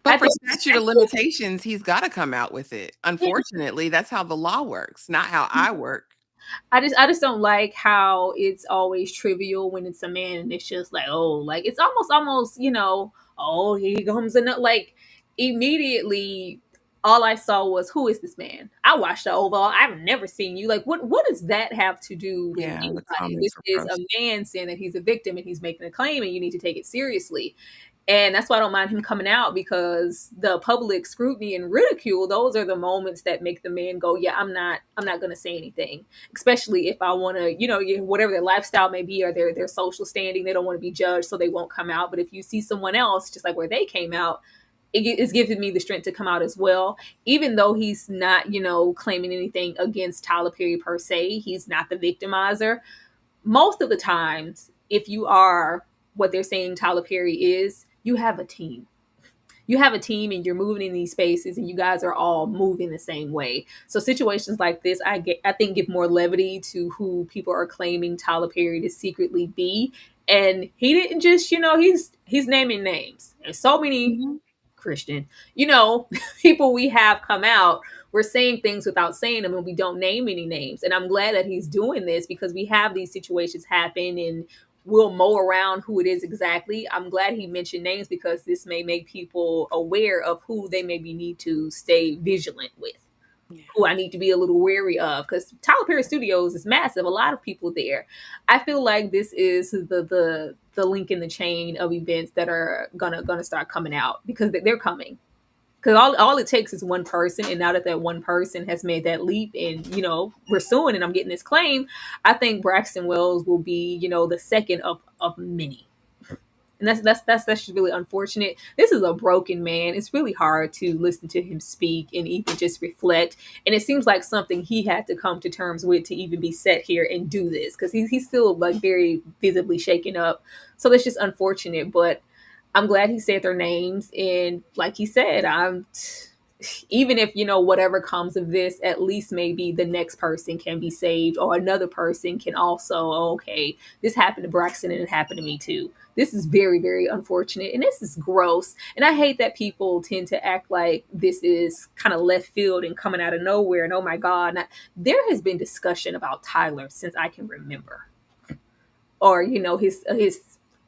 But for statute of limitations, he's got to come out with it. Unfortunately, that's how the law works, not how I work. I just don't like how it's always trivial when it's a man, and it's just like, oh, like it's almost, oh, here comes another. Like immediately, all I saw was, who is this man? I watched the Oval. I've never seen you. Like, what does that have to do with anybody? This is a man saying that he's a victim and he's making a claim, and you need to take it seriously. And that's why I don't mind him coming out, because the public scrutiny and ridicule, those are the moments that make the man go, yeah, I'm not going to say anything, especially if I want to, whatever their lifestyle may be or their social standing, they don't want to be judged, so they won't come out. But if you see someone else, just like where they came out, it's giving me the strength to come out as well, even though he's not, claiming anything against Tyler Perry per se. He's not the victimizer. Most of the times, if you are what they're saying Tyler Perry is, you have a team. You have a team and you're moving in these spaces and you guys are all moving the same way. So situations like this, I think give more levity to who people are claiming Tyler Perry to secretly be. And he didn't just, he's naming names. There's so many Christian, people we have come out. We're saying things without saying them, and we don't name any names. And I'm glad that he's doing this, because we have these situations happen and we'll mow around who it is exactly. I'm glad he mentioned names, because this may make people aware of who they maybe need to stay vigilant with, who I need to be a little wary of, because Tyler Perry Studios is massive. A lot of people there. I feel like this is the link in the chain of events that are gonna start coming out, because they're coming. Because all it takes is one person, and now that one person has made that leap, and we're suing, and I'm getting this claim, I think Braxton Wells will be the second of many. And that's just really unfortunate. This is a broken man. It's really hard to listen to him speak and even just reflect. And it seems like something he had to come to terms with to even be set here and do this, because he's still like very visibly shaken up. So that's just unfortunate. But I'm glad he said their names. And like he said, even if, whatever comes of this, at least maybe the next person can be saved, or another person can also, okay, this happened to Braxton and it happened to me too. This is very, very unfortunate. And this is gross. And I hate that people tend to act like this is kind of left field and coming out of nowhere. And oh my God, there has been discussion about Tyler since I can remember. Or, his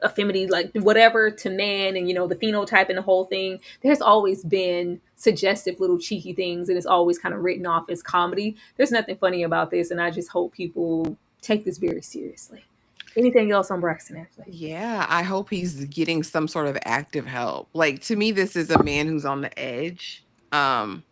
affinity, like whatever to man, and the phenotype and the whole thing. There's always been suggestive little cheeky things, and it's always kind of written off as comedy. There's nothing funny about this, and I just hope people take this very seriously. Anything else on Braxton, Ashley? Yeah, I hope he's getting some sort of active help. Like, to me, this is a man who's on the edge. And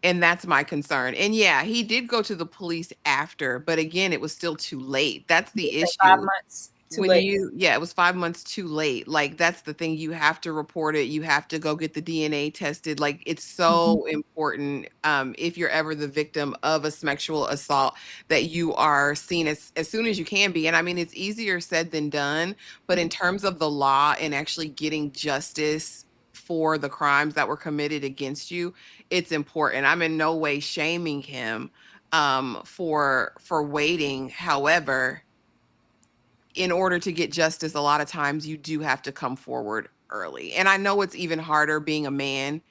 that's my concern. And yeah, he did go to the police after, but again, it was still too late. That's the issue. 5 months too late. It was 5 months too late. Like, that's the thing. You have to report it. You have to go get the DNA tested. Like, it's so important, if you're ever the victim of a sexual assault, that you are seen as soon as you can be. And I mean, it's easier said than done, but in terms of the law and actually getting justice for the crimes that were committed against you, it's important. I'm in no way shaming him for waiting. However, in order to get justice, a lot of times you do have to come forward early. And I know it's even harder being a man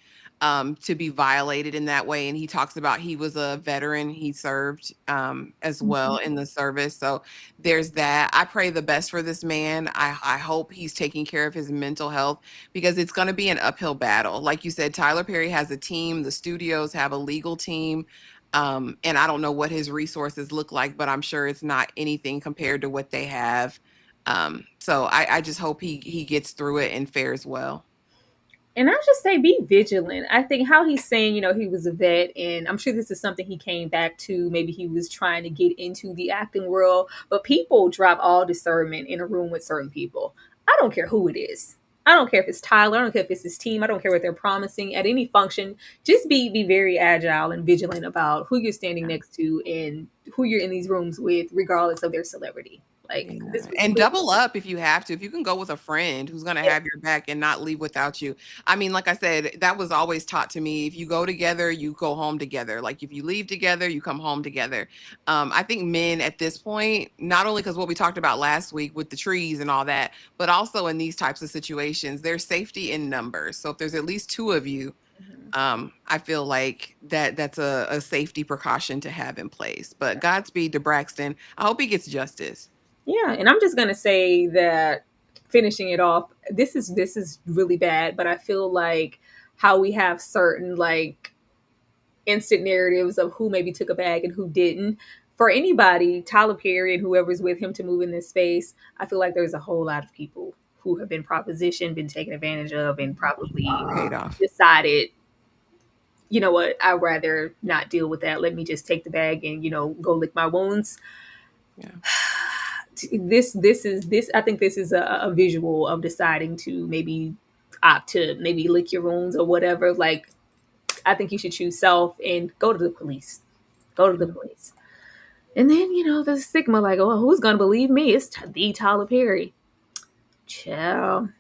to be violated in that way. And he talks about he was a veteran. He served as well in the service. So there's that. I pray the best for this man. I hope he's taking care of his mental health, because it's going to be an uphill battle. Like you said, Tyler Perry has a team. The studios have a legal team. And I don't know what his resources look like, but I'm sure it's not anything compared to what they have. So I just hope he gets through it and fares well. And I just say be vigilant. I think how he's saying, he was a vet, and I'm sure this is something he came back to. Maybe he was trying to get into the acting world, but people drop all discernment in a room with certain people. I don't care who it is. I don't care if it's Tyler. I don't care if it's his team. I don't care what they're promising at any function. Just be very agile and vigilant about who you're standing next to and who you're in these rooms with, regardless of their celebrity. And double up if you have to. If you can go with a friend who's going to have your back and not leave without you. I mean, like I said, that was always taught to me. If you go together, you go home together. Like, if you leave together, you come home together. I think men at this point, not only because what we talked about last week with the trees and all that, but also in these types of situations, there's safety in numbers. So if there's at least two of you, I feel like that's a safety precaution to have in place. But Godspeed to Braxton. I hope he gets justice. Yeah, and I'm just gonna say that, finishing it off, this is really bad, but I feel like how we have certain like instant narratives of who maybe took a bag and who didn't. For anybody, Tyler Perry and whoever's with him to move in this space, I feel like there's a whole lot of people who have been propositioned, been taken advantage of, and probably decided, you know what, I'd rather not deal with that. Let me just take the bag and, go lick my wounds. Yeah. This I think this is a visual of deciding to maybe opt to maybe lick your wounds or whatever. Like, I think you should choose self and go to the police. And then, the stigma, like, oh, who's gonna believe me? It's the Tyler Perry. Chill.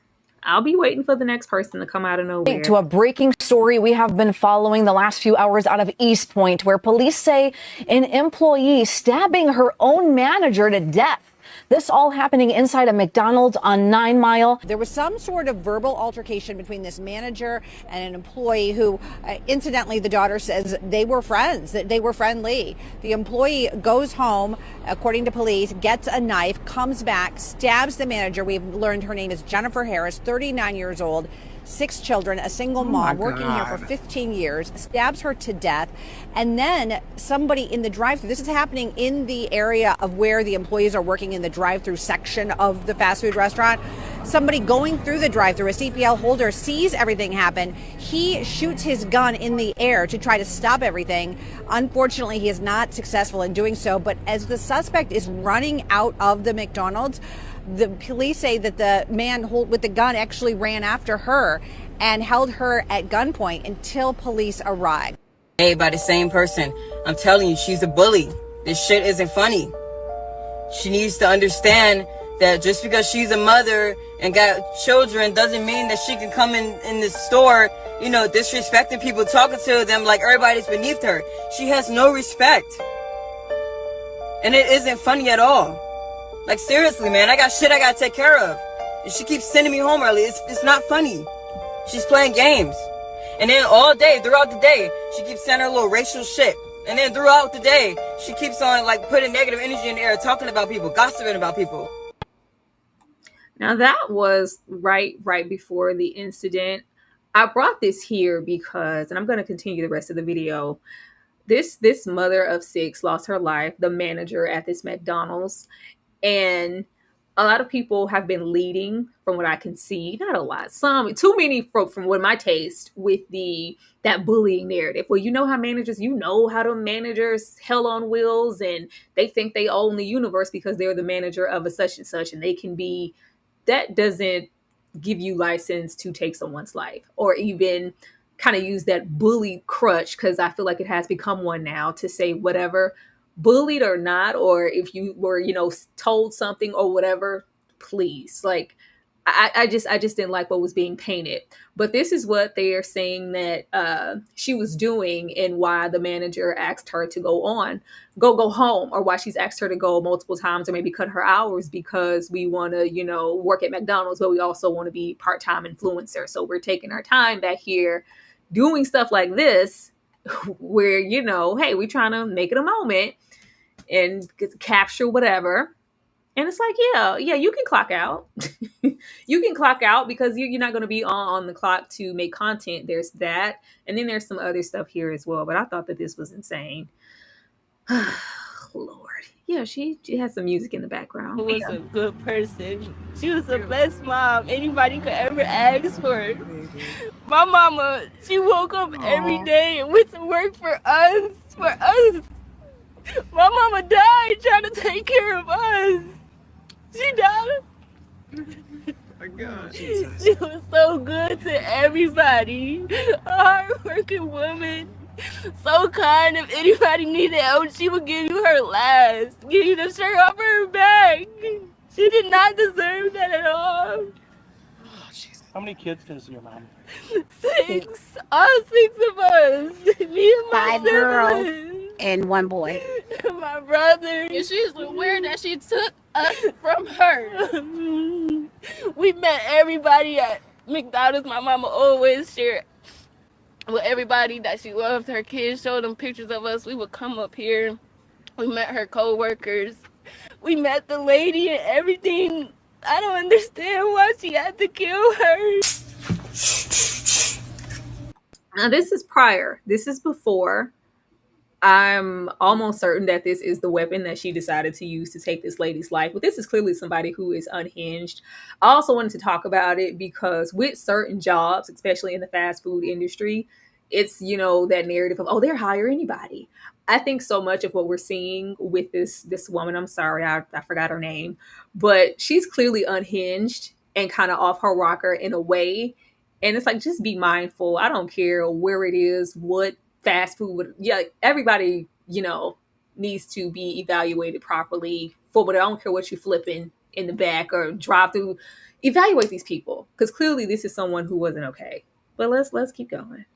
I'll be waiting for the next person to come out of nowhere. To a breaking story we have been following the last few hours out of East Point, where police say an employee stabbing her own manager to death. This all happening inside a McDonald's on 9 Mile. There was some sort of verbal altercation between this manager and an employee who, incidentally, the daughter says they were friends, that they were friendly. The employee goes home, according to police, gets a knife, comes back, stabs the manager. We've learned her name is Jennifer Harris, 39 years old. 6 children, a single mom, working here for 15 years, stabs her to death. And then somebody in the drive-thru, this is happening in the area of where the employees are working in the drive-thru section of the fast food restaurant. Somebody going through the drive-thru, a CPL holder, sees everything happen. He shoots his gun in the air to try to stop everything. Unfortunately, he is not successful in doing so. But as the suspect is running out of the McDonald's, The police say that the man with the gun actually ran after her and held her at gunpoint until police arrived. Made by the same person. I'm telling you, she's a bully. This shit isn't funny. She needs to understand that just because she's a mother and got children doesn't mean that she can come in the store, you know, disrespecting people, talking to them like everybody's beneath her. She has no respect. And it isn't funny at all. Like, seriously, man, I got shit I gotta take care of. And she keeps sending me home early. It's not funny. She's playing games. And then all day, throughout the day, she keeps sending her little racial shit. And then throughout the day, she keeps on, like, putting negative energy in the air, talking about people, gossiping about people. Now that was right before the incident. I brought this here because, and I'm going to continue the rest of the video. This mother of 6 lost her life, the manager at this McDonald's. And a lot of people have been leading, from what I can see, not a lot, some, too many from what my taste, with that bullying narrative. Well, you know how the managers hell on wheels, and they think they own the universe because they're the manager of a such and such, and they can be. That doesn't give you license to take someone's life, or even kind of use that bully crutch, because I feel like it has become one now, to say whatever, bullied or not, or if you were, told something or whatever, please. Like, I just didn't like what was being painted. But this is what they are saying that she was doing, and why the manager asked her to go home, or why she's asked her to go multiple times, or maybe cut her hours, because we want to, work at McDonald's, but we also want to be part-time influencers. So we're taking our time back here doing stuff like this, where, hey, we're trying to make it a moment and capture whatever. And it's like, yeah, you can clock out. You can clock out because you're not going to be on the clock to make content. There's that. And then there's some other stuff here as well. But I thought that this was insane. Lord. Yeah, she has some music in the background. Who was a good person. She was the best mom anybody could ever ask for. My mama, she woke up every day and went to work for us. My mama died trying to take care of us. She died. My God. She was so good to everybody. A hard-working woman. So kind. If anybody needed help, she would give you her last. Give you the shirt off her back. She did not deserve that at all. How many kids does your mom? 6. All 6 of us. Me and my 5 girls siblings. and 1 boy. My brother. And she's aware that she took us from her. We met everybody at McDonald's. My mama always shared with everybody that she loved her kids, showed them pictures of us. We would come up here. We met her co-workers. We met the lady and everything. I don't understand why she had to kill her. Now, this is prior. This is before. I'm almost certain that this is the weapon that she decided to use to take this lady's life. But this is clearly somebody who is unhinged. I also wanted to talk about it because with certain jobs, especially in the fast food industry, it's, that narrative of, oh, they'll hire anybody. I think so much of what we're seeing with this woman, I'm sorry, I forgot her name, but she's clearly unhinged and kind of off her rocker in a way. And it's like, just be mindful. I don't care where it is, what fast food, everybody, needs to be evaluated properly for what. I don't care what you're flipping in the back or drive through. Evaluate these people, because clearly this is someone who wasn't okay. But let's keep going.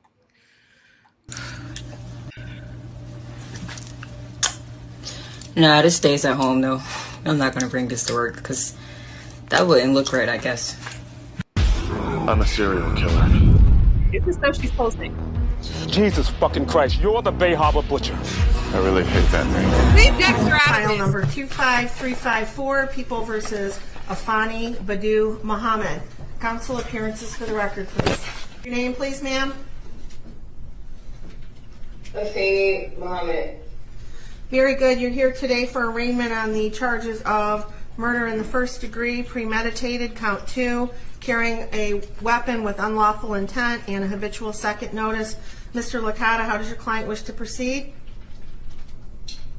Nah, this stays at home though. I'm not gonna bring this to work because that wouldn't look right, I guess. I'm a serial killer. It's the stuff she's posting. Jesus fucking Christ, you're the Bay Harbor Butcher. I really hate that name. Leave Dexter out. File number 25354, People versus Afani Badu Muhammad. Counsel appearances for the record, please. Your name, please, ma'am? Afani Muhammad. Very good. You're here today for arraignment on the charges of murder in the first degree, premeditated, count 2, carrying a weapon with unlawful intent, and a habitual second notice. Mr. Licata, how does your client wish to proceed?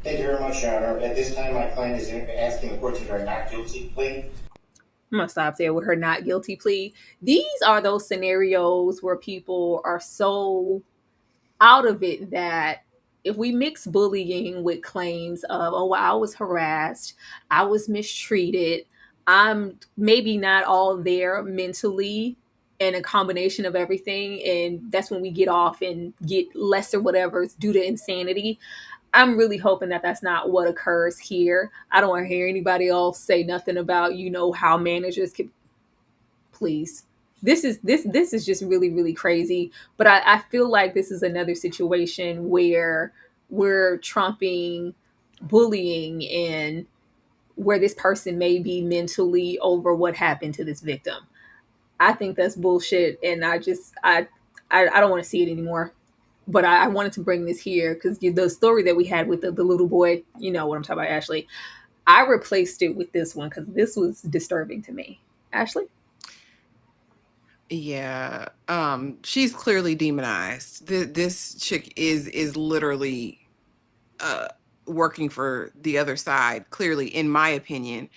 Thank you very much, Your Honor. At this time, my client is asking the court to hear a not guilty plea. I'm gonna stop there with her not guilty plea. These are those scenarios where people are so out of it that if we mix bullying with claims of, oh, well, I was harassed, I was mistreated, I'm maybe not all there mentally, and a combination of everything, and that's when we get off and get lesser whatever due to insanity. I'm really hoping that that's not what occurs here. I don't want to hear anybody else say nothing about, how managers can, please. This is just really, really crazy. But I feel like this is another situation where we're trumping bullying and where this person may be mentally over what happened to this victim. I think that's bullshit, and I don't want to see it anymore. But I wanted to bring this here because the story that we had with the little boy, you know what I'm talking about, Ashley. I replaced it with this one because this was disturbing to me. Ashley? Yeah. She's clearly demonized. This chick is literally working for the other side, clearly, in my opinion.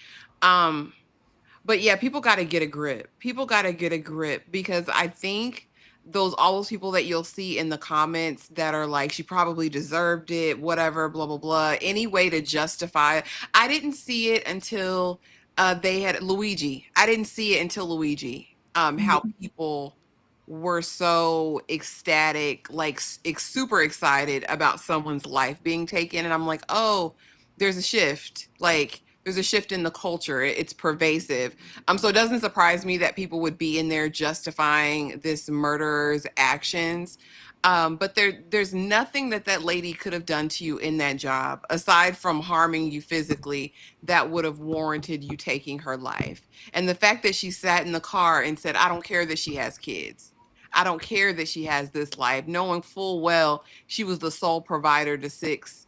But yeah, people got to get a grip. People got to get a grip because I think all those people that you'll see in the comments that are like, she probably deserved it, whatever, blah, blah, blah, any way to justify it. I didn't see it until they had Luigi. I didn't see it until Luigi, how people were so ecstatic, like super excited about someone's life being taken. And I'm like, oh, there's a shift. Like, there's a shift in the culture. It's pervasive. So it doesn't surprise me that people would be in there justifying this murderer's actions. But there's nothing that lady could have done to you in that job, aside from harming you physically, that would have warranted you taking her life. And the fact that she sat in the car and said, I don't care that she has kids. I don't care that she has this life, knowing full well she was the sole provider to 6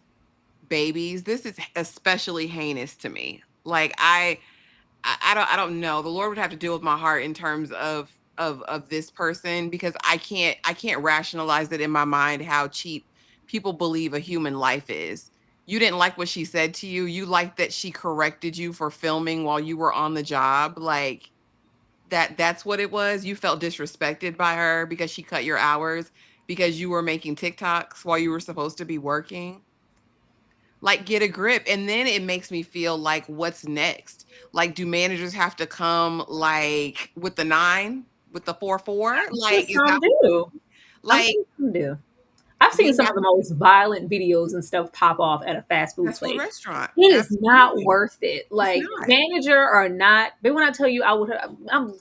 babies. This is especially heinous to me. Like I don't know. The Lord would have to deal with my heart in terms of this person, because I can't rationalize it in my mind how cheap people believe a human life is. You didn't like what she said to you. You liked that she corrected you for filming while you were on the job. Like that's what it was. You felt disrespected by her because she cut your hours because you were making TikToks while you were supposed to be working. Like, get a grip. And then it makes me feel like, what's next? Like, do managers have to come like with the 9, with the 4-4? Like, is Some that do. like Some do. I've we seen some have of the most violent videos and stuff pop off at a fast food fast food place. restaurant? It is not Absolutely. worth it. Like, not. manager or not, but when I tell you I'm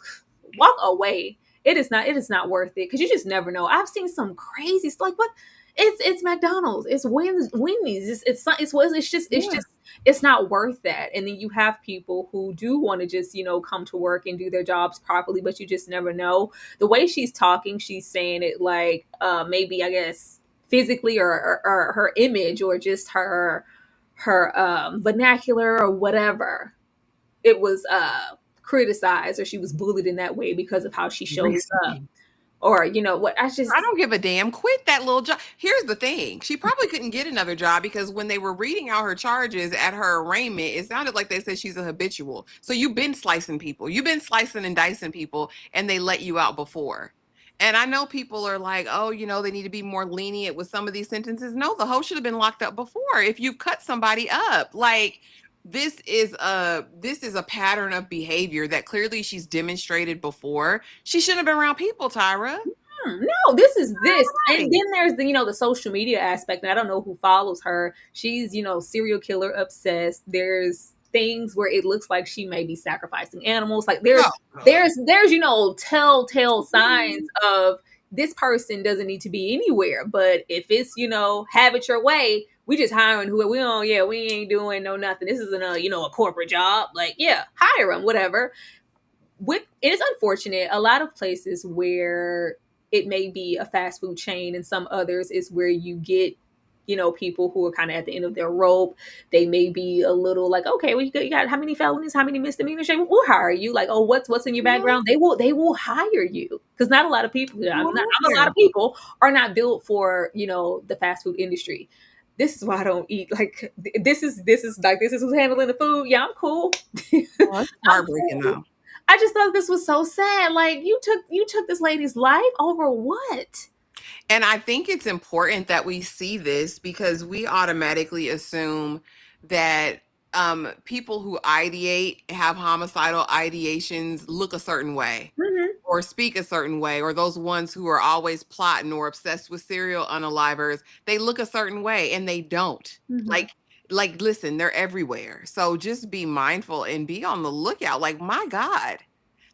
walk away. It is not worth it because you just never know. I've seen some crazy stuff. Like, what? It's McDonald's. It's Wendy's. It's not worth that. And then you have people who do want to just come to work and do their jobs properly, but you just never know. The way she's talking, she's saying it like maybe, I guess, physically or her image or just her vernacular or whatever. It was criticized, or she was bullied in that way because of how she shows up, or what. I don't give a damn. Quit that little job. Here's the thing. She probably couldn't get another job because when they were reading out her charges at her arraignment, it sounded like they said she's a habitual. So you've been slicing people. You've been slicing and dicing people, and they let you out before. And I know people are like, oh, they need to be more lenient with some of these sentences. No, the hoe should have been locked up before if you've cut somebody up. Like, this is a pattern of behavior that clearly she's demonstrated before. She shouldn't have been around people, Tyra. No, this is this. And then there's the social media aspect. And I don't know who follows her. She's, serial killer obsessed. There's things where it looks like she may be sacrificing animals. Like there's telltale signs of this person doesn't need to be anywhere. But if it's, have it your way, we just hiring who we don't, we ain't doing nothing. This isn't a corporate job. Like, hire them, whatever. It is unfortunate. A lot of places where it may be a fast food chain and some others is where you get, people who are kind of at the end of their rope. They may be a little like, okay, well, you got how many felonies, how many misdemeanors? We'll hire you. Like, oh, what's in your background? They will hire you, because not a lot of people. A lot of people are not built for the fast food industry. This is why I don't eat. Like, this is who's handling the food. Yeah, I'm cool. It's heartbreaking though. I just thought this was so sad. Like you took this lady's life over what? And I think it's important that we see this because we automatically assume that people who ideate, have homicidal ideations, look a certain way or speak a certain way, or those ones who are always plotting or obsessed with serial unalivers, they look a certain way and they don't. Like, listen, they're everywhere. So just be mindful and be on the lookout. Like, my God.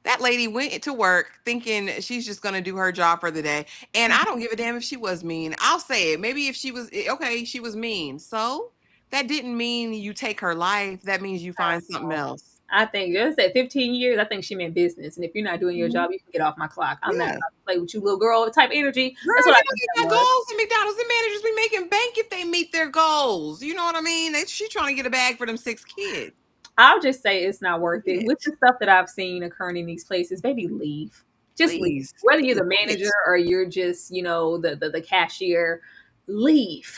That lady went to work thinking she's just going to do her job for the day. And I don't give a damn if she was mean. I'll say it. Maybe if she was, okay, she was mean. So that didn't mean you take her life. That means you find something else. I think just at 15 years, I think she meant business. And if you're not doing your job, you can get off my clock. I'm not about to play with you, little girl type energy. Girl, That's what I you think got that was. goals in McDonald's. The managers be making bank if they meet their goals. You know what I mean? She trying to get a bag for them 6 kids. I'll just say it's not worth it. With the stuff that I've seen occurring in these places, baby, leave. Just leave. Whether you're the manager or you're just, the cashier, leave.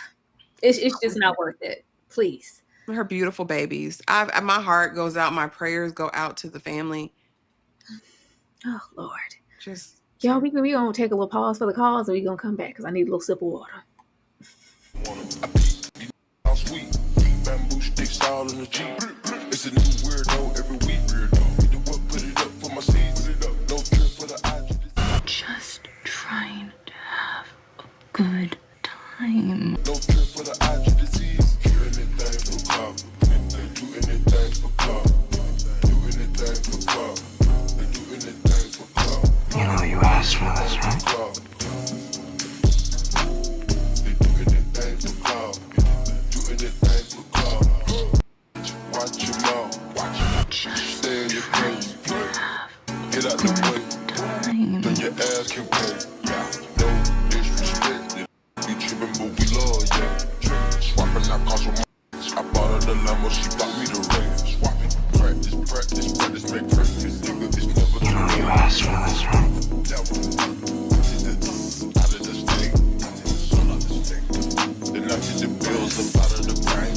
It's just not worth it. Please. Her beautiful babies. My heart goes out. My prayers go out to the family. Oh, Lord. Just y'all, we gonna take a little pause for the calls, and we gonna come back because I need a little sip of water. It's a new weirdo every week. Put it up for my seeds. No trip for the IG. Just trying to have a good time. No trip for the IG disease. Do anything for club. Do anything for club. Do anything for club. Do anything for club. You know you asked for this, right? They do anything for club. Do anything for club. Watch your mouth. Watch your stay in your place. Get out the way. Then your ass can pay. No disrespect. We trippin', but we love, yeah. Swapping our cars from I bought her the Lambo, she bought me the ring. Swapping. Practice, make practice. Nigga, it's never you know you asked for this, right? Out of the state. Then I get the bills up out of the bank.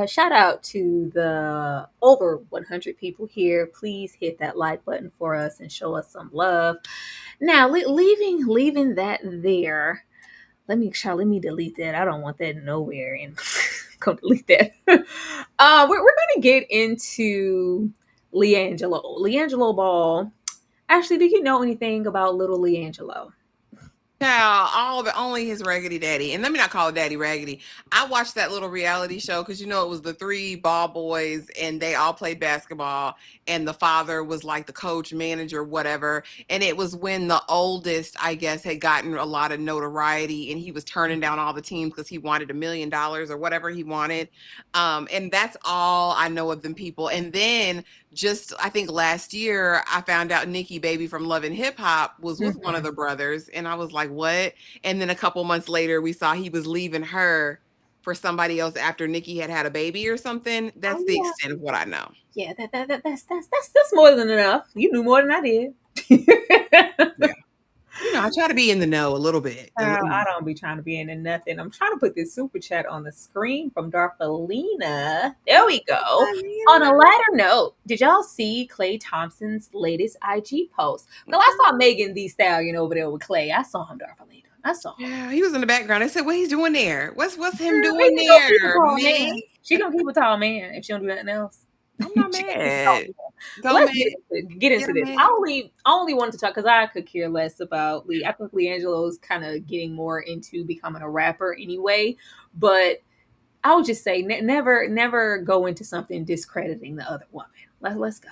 Shout out to the over 100 people here. Please hit that like button for us and show us some love. Now, leaving that there. Let me delete that. I don't want that nowhere, and go delete that. We're gonna get into LiAngelo Ball. Ashley, do you know anything about little LiAngelo? Child, only his raggedy daddy. And let me not call it Daddy Raggedy. I watched that little reality show because, it was the 3 ball boys and they all played basketball. And the father was like the coach, manager, whatever. And it was when the oldest, I guess, had gotten a lot of notoriety and he was turning down all the teams because he wanted $1 million or whatever he wanted. And that's all I know of them people. And then just, I think last year, I found out Nikki Baby from Love and Hip Hop was with one of the brothers. And I was like, what? And then a couple months later, we saw he was leaving her for somebody else after Nikki had a baby or something. That's the extent of what I know. Yeah, that's more than enough. You knew more than I did. Yeah. I try to be in the know a little bit. I don't be trying to be into nothing. I'm trying to put this super chat on the screen from Darfalina. There we go. On a lighter note, did y'all see Klay Thompson's latest IG post? No, I saw Megan Thee Stallion over there with Klay. I saw him, Darfalina. I saw him. Yeah, he was in the background. I said, what he's doing there? What's him doing there? She gonna keep a tall man if she don't do nothing else. I'm not mad. Let's get into this. I only wanted to talk because I could care less about Lee. I think LiAngelo's kind of getting more into becoming a rapper anyway. But I would just say never go into something discrediting the other woman. Let's go.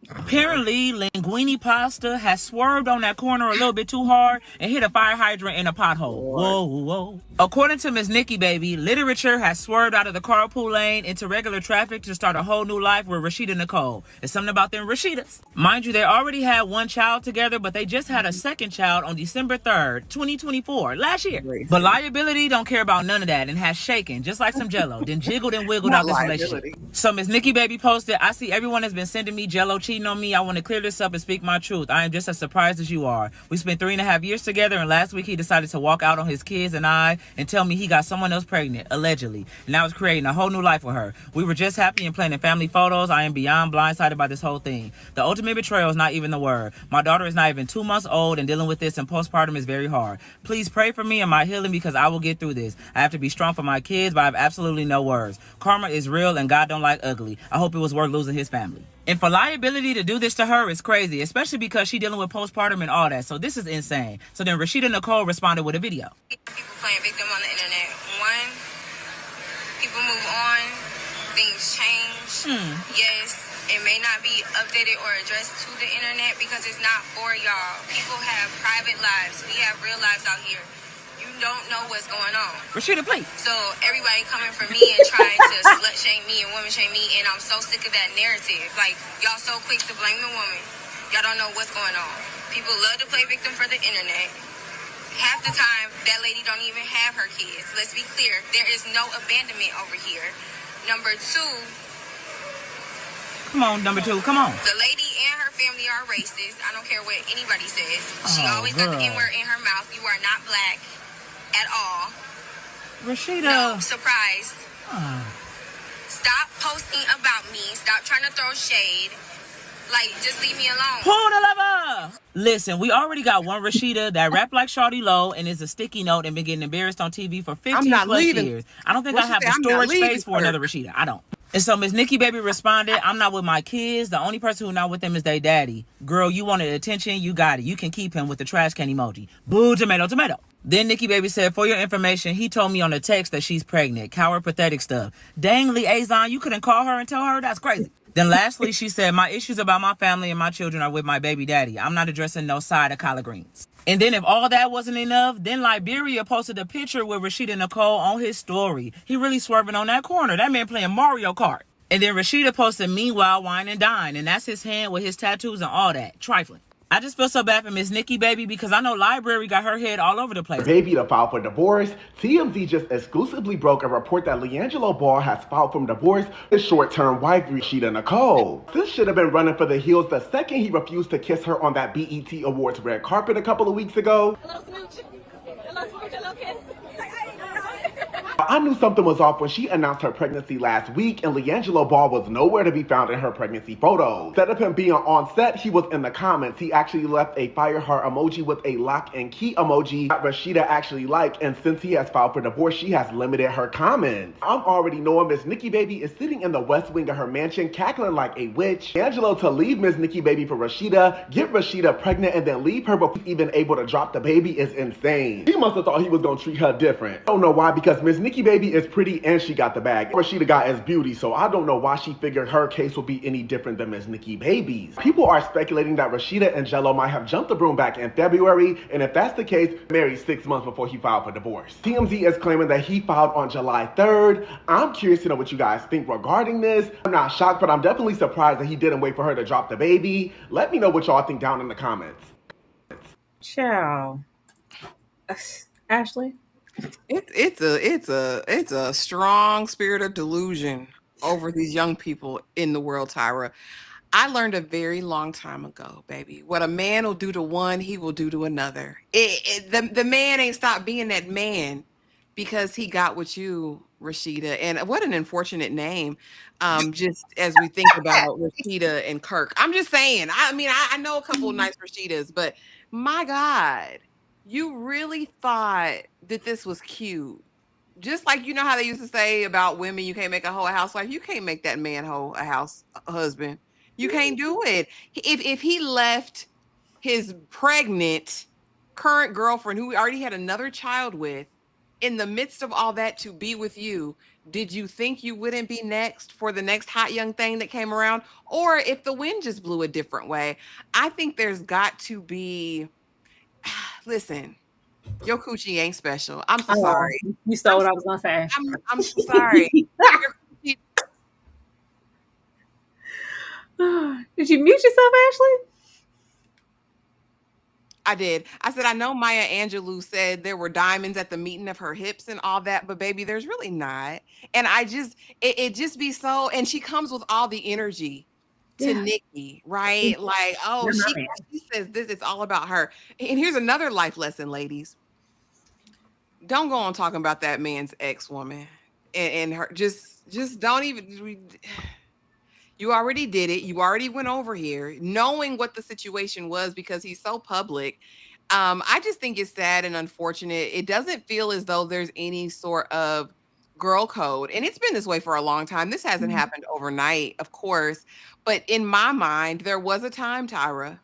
Apparently, linguine pasta has swerved on that corner a little bit too hard and hit a fire hydrant in a pothole. Whoa. According to Miss Nikki Baby, literature has swerved out of the carpool lane into regular traffic to start a whole new life with Rashida Nicole. It's something about them Rashidas. Mind you, they already had one child together, but they just had a second child on December 3rd, 2024, last year. But liability don't care about none of that and has shaken, just like some Jello, then jiggled and wiggled out this relationship. So Miss Nikki Baby posted, I see everyone has been sending me Jello cheese cheating on me, I want to clear this up and speak my truth. I am just as surprised as you are. We spent 3.5 years together, and last week he decided to walk out on his kids and I and tell me he got someone else pregnant, allegedly. And I was creating a whole new life with her. We were just happy and planning family photos. I am beyond blindsided by this whole thing. The ultimate betrayal is not even the word. My daughter is not even 2 months old, and dealing with this in postpartum is very hard. Please pray for me and my healing because I will get through this. I have to be strong for my kids, but I have absolutely no words. Karma is real, and God don't like ugly. I hope it was worth losing his family. And for liability to do this to her is crazy, especially because she dealing with postpartum and all that. So this is insane. So then Rashida Nicole responded with a video. People playing victim on the internet. One, people move on, things change. Yes, it may not be updated or addressed to the internet because it's not for y'all. People have private lives. We have real lives out here. You don't know what's going on. Rashida, please. So everybody coming for me and trying to slut shame me and woman shame me, and I'm so sick of that narrative. Like, y'all so quick to blame the woman. Y'all don't know what's going on. People love to play victim for the internet. Half the time, that lady don't even have her kids. Let's be clear. There is no abandonment over here. Number two. Come on, number two. Come on. The lady and her family are racist. I don't care what anybody says. She always got the N-word in her mouth. You are not black at all. Rashida. No, surprise. Stop posting about me. Stop trying to throw shade. Like, just leave me alone. Pull the lever. Listen, we already got one Rashida that rap like Shawty Low and is a sticky note and been getting embarrassed on TV for 15 plus years. I don't think I have the storage space for another Rashida. I don't. And so Miss Nikki Baby responded, I'm not with my kids. The only person who's not with them is their daddy. Girl, you wanted attention. You got it. You can keep him with the trash can emoji. Boo, tomato, tomato. Then Nikki Baby said, for your information, he told me on the text that she's pregnant. Coward, pathetic stuff. Dang, liaison, you couldn't call her and tell her? That's crazy. Then lastly, she said, my issues about my family and my children are with my baby daddy. I'm not addressing no side of collard greens. And then if all that wasn't enough, then Liberia posted a picture with Rashida Nicole on his story. He really swerving on that corner. That man playing Mario Kart. And then Rashida posted, meanwhile, wine and dine. And that's his hand with his tattoos and all that. Trifling. I just feel so bad for Miss Nikki Baby because I know Library got her head all over the place. Baby to file for divorce. TMZ just exclusively broke a report that LiAngelo Ball has filed for divorce with his short-term wife, Rashida Nicole. This should have been running for the hills the second he refused to kiss her on that BET Awards red carpet a couple of weeks ago. Hello, Smooch. Hello, Smooch. Hello, kiss. I knew something was off when she announced her pregnancy last week, and LiAngelo Ball was nowhere to be found in her pregnancy photos. Instead of him being on set, he was in the comments. He actually left a fire heart emoji with a lock and key emoji that Rashida actually liked, and since he has filed for divorce, she has limited her comments. I'm already knowing Miss Nikki Baby is sitting in the west wing of her mansion, cackling like a witch. LiAngelo to leave Miss Nikki Baby for Rashida, get Rashida pregnant, and then leave her before he's even able to drop the baby is insane. He must have thought he was gonna treat her different. I don't know why, because Miss Nikki Baby is pretty and she got the bag. Rashida got as beauty, so I don't know why she figured her case would be any different than Miss Nikki Baby's. People are speculating that Rashida and Jello might have jumped the broom back in February, and if that's the case, married 6 months before he filed for divorce. TMZ is claiming that he filed on July 3rd. I'm curious to know what you guys think regarding this. I'm not shocked, but I'm definitely surprised that he didn't wait for her to drop the baby. Let me know what y'all think down in the comments. Ciao. Ashley? It's a strong spirit of delusion over these young people in the world, Tyra. I learned a very long time ago, baby. What a man will do to one, he will do to another. The man ain't stopped being that man because he got with you, Rashida. And what an unfortunate name. Just as we think about Rashida and Kirk. I'm just saying. I mean, I know a couple of nice Rashidas, but my God. You really thought that this was cute. Just like, you know how they used to say about women, you can't make a hoe a housewife. You can't make that man hoe a husband. You can't do it. If he left his pregnant current girlfriend, who he already had another child with, in the midst of all that to be with you, did you think you wouldn't be next for the next hot young thing that came around? Or if the wind just blew a different way? I think there's got to be... Listen, your coochie ain't special. I'm so sorry. You stole what I was gonna say. I'm so sorry. Did you mute yourself, Ashley? I did. I said, I know Maya Angelou said there were diamonds at the meeting of her hips and all that, but baby, there's really not. And it just be so, and she comes with all the energy to Yeah. Nikki, right? Like, oh, You're my she man. she says this, it's all about her. And here's another life lesson, ladies. Don't go on talking about that man's ex-woman and her just don't even you already did it. You already went over here knowing what the situation was because he's so public. I just think it's sad and unfortunate. It doesn't feel as though there's any sort of girl code. And it's been this way for a long time. This hasn't happened overnight, of course. But in my mind, there was a time, Tyra,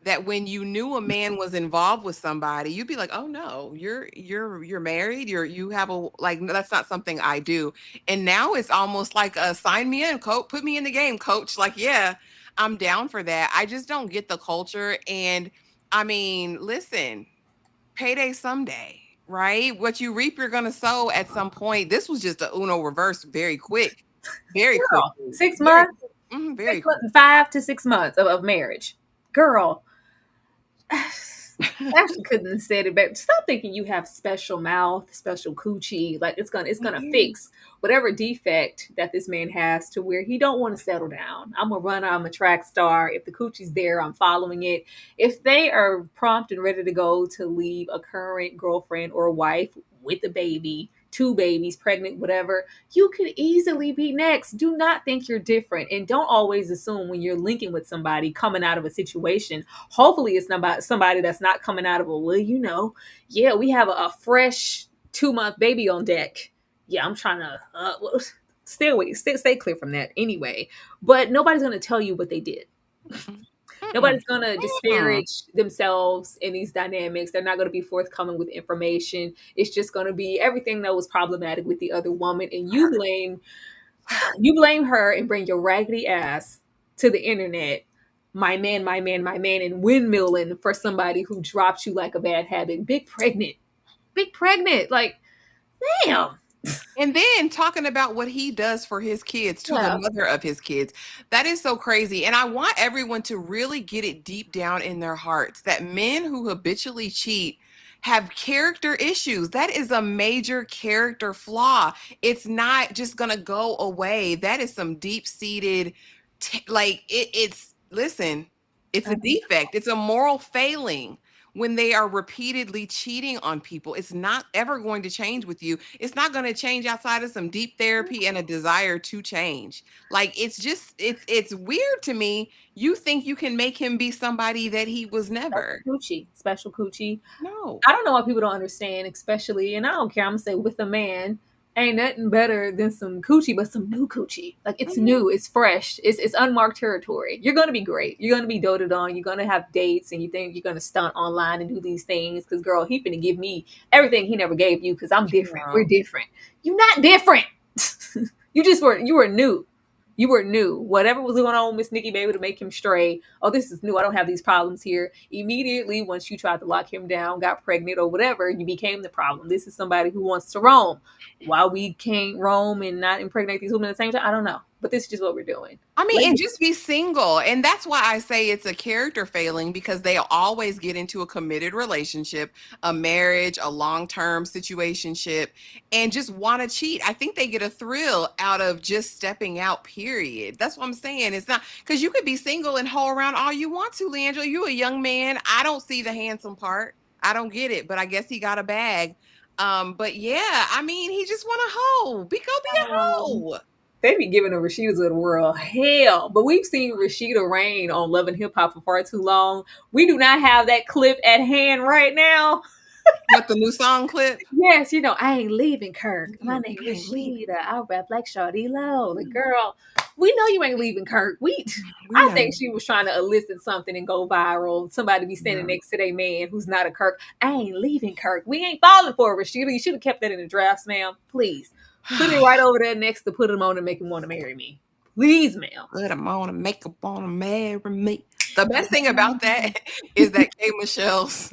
that when you knew a man was involved with somebody, you'd be like, "Oh no, you're married. You have a like no, that's not something I do." And now it's almost like a sign me in, coach, put me in the game, coach. Like, yeah, I'm down for that. I just don't get the culture. And I mean, listen, payday someday, right? What you reap, you're gonna sow at some point. This was just a Uno reverse, very quick, very quick, Girl, 6 very, months, very quick. 5 to 6 months of marriage. Girl, Ashley couldn't have said it better. Stop thinking you have special mouth, special coochie. Like it's gonna fix whatever defect that this man has to where he don't want to settle down. I'm a runner. I'm a track star. If the coochie's there, I'm following it. If they are prompt and ready to go to leave a current girlfriend or wife with a baby, 2 babies, pregnant, whatever, you could easily be next. Do not think you're different. And don't always assume when you're linking with somebody coming out of a situation. Hopefully it's not about somebody that's not coming out of a, well, yeah, we have a fresh 2-month baby on deck. Yeah, I'm trying to stay away, stay clear from that anyway. But nobody's going to tell you what they did. Nobody's going to disparage themselves in these dynamics. They're not going to be forthcoming with information. It's just going to be everything that was problematic with the other woman. And you blame her and bring your raggedy ass to the internet. My man, my man, my man, and windmilling for somebody who dropped you like a bad habit. Big pregnant. Like, damn. And then talking about what he does for his kids to the mother of his kids. That is so crazy. And I want everyone to really get it deep down in their hearts that men who habitually cheat have character issues. That is a major character flaw. It's not just going to go away. That is some deep-seated, listen, it's a defect. It's a moral failing when they are repeatedly cheating on people. It's not ever going to change with you. It's not going to change outside of some deep therapy and a desire to change. Like it's weird to me. You think you can make him be somebody that he was never. Special coochie. No. I don't know why people don't understand, especially, and I don't care, I'm gonna say with a man, ain't nothing better than some coochie, but some new coochie. Like it's new, it's fresh, it's unmarked territory. You're gonna be great. You're gonna be doted on. You're gonna have dates, and you think you're gonna stunt online and do these things because, girl, he finna give me everything he never gave you because I'm different. We're different. You're not different. You were new. You were new. Whatever was going on with Miss Nikki Baby to make him stray. Oh, this is new. I don't have these problems here. Immediately, once you tried to lock him down, got pregnant or whatever, you became the problem. This is somebody who wants to roam. Why we can't roam and not impregnate these women at the same time, I don't know. But this is just what we're doing. I mean, and just be single. And that's why I say it's a character failing because they always get into a committed relationship, a marriage, a long-term situationship, and just want to cheat. I think they get a thrill out of just stepping out, period. That's what I'm saying. It's not because you could be single and hoe around all you want to, LiAngelo. You a young man. I don't see the handsome part. I don't get it, but I guess he got a bag. But yeah, I mean, he just want to hoe. Go be a hoe. They be giving the Rashidas of the world hell. But we've seen Rashida reign on Love and Hip Hop for far too long. We do not have that clip at hand right now. What, the new song clip? Yes, I ain't leaving Kirk. My name is Rashida. I rap like Shawty Low. The girl, we know you ain't leaving Kirk. I think she was trying to elicit something and go viral. Somebody be standing next to their man who's not a Kirk. I ain't leaving Kirk. We ain't falling for it, Rashida. You should have kept that in the drafts, ma'am. Please. Put it right over there next to put him on and make him want to marry me. Please, ma'am. Put him on and make him want to marry me. The best thing about that is that K. Michelle's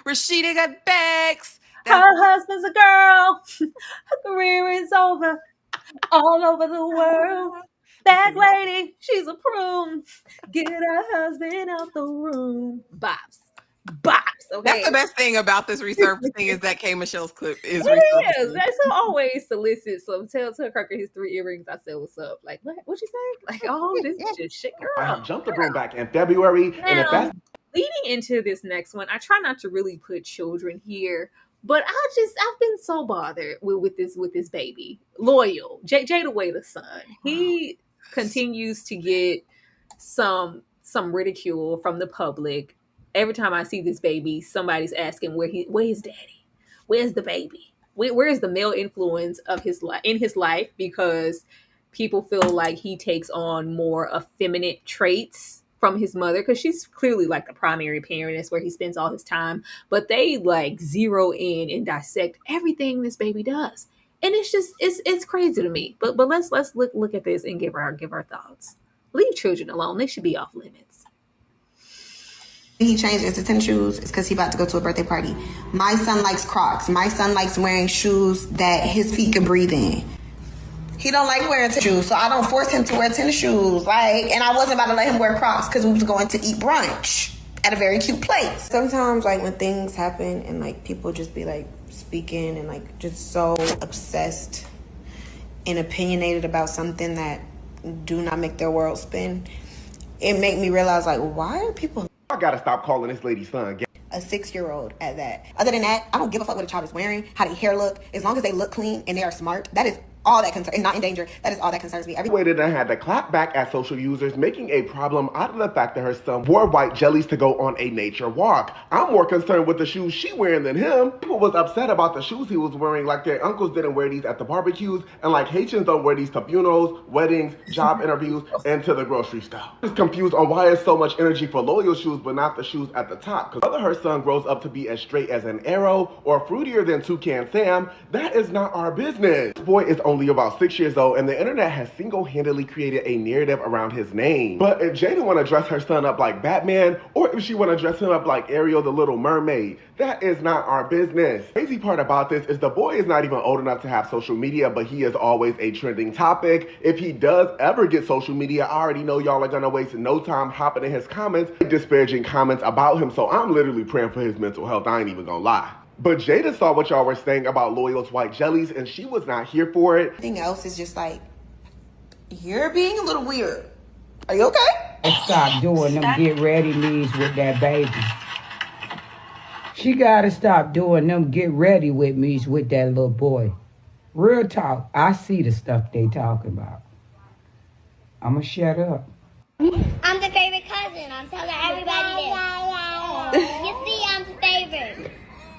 Rashida got bags. Her husband's a girl. Her career is over. All over the world. That lady, she's a prune. Get her husband out the room. Bops. bops. Okay, That's the best thing about this resurfacing is that K Michelle's clip is it is. resurfacing. That's so always solicit. So tell Kirker his 3 earrings. I said, "What's up?" Like, what you say? Like, oh, this is just shit, I girl. have jumped the broom back in February, and if Now, that's leading into this next one, I try not to really put children here, but I've been so bothered with this baby. Loyal, Jada Wayda's son. He continues to get some ridicule from the public. Every time I see this baby, somebody's asking where's daddy? Where's the baby? Where's the male influence of his life in his life? Because people feel like he takes on more effeminate traits from his mother, because she's clearly like the primary parent. That's where he spends all his time. But they like zero in and dissect everything this baby does, and it's just it's crazy to me. But let's look at this and give our thoughts. Leave children alone. They should be off limits. He changed into tennis shoes is because he about to go to a birthday party. My son likes Crocs. My son likes wearing shoes that his feet can breathe in. He don't like wearing tennis shoes, so I don't force him to wear tennis shoes. And I wasn't about to let him wear Crocs because we was going to eat brunch at a very cute place. Sometimes, when things happen and, people just be, speaking and, just so obsessed and opinionated about something that do not make their world spin, it make me realize, why are people... I gotta stop calling this lady's son. A 6-year-old at that. Other than that, I don't give a fuck what a child is wearing, how their hair look. As long as they look clean and they are smart, that is all that concerns, and not in danger, that is all that concerns me. Wayda done had to clap back at social users, making a problem out of the fact that her son wore white jellies to go on a nature walk. I'm more concerned with the shoes she wearing than him. People was upset about the shoes he was wearing, like their uncles didn't wear these at the barbecues, and like Haitians don't wear these to funerals, weddings, job interviews, and to the grocery store. I'm just confused on why there's so much energy for Loyal shoes, but not the shoes at the top. Because whether her son grows up to be as straight as an arrow or fruitier than Toucan Sam, that is not our business. This boy is only about 6 years old, and the internet has single-handedly created a narrative around his name. But if Jada want to dress her son up like Batman, or if she want to dress him up like Ariel the Little Mermaid, that is not our business. The crazy part about this is the boy is not even old enough to have social media, but he is always a trending topic. If he does ever get social media, I already know y'all are gonna waste no time hopping in his comments, disparaging comments about him, so I'm literally praying for his mental health. I ain't even gonna lie. But Jada saw what y'all were saying about Loyal's white jellies, and she was not here for it. Everything else is just you're being a little weird. Are you okay? Stop doing them get ready me's with that baby. She gotta stop doing them get ready with me's with that little boy. Real talk, I see the stuff they talking about. I'ma shut up. I'm the favorite cousin. I'm telling everybody this. You see, I'm the favorite.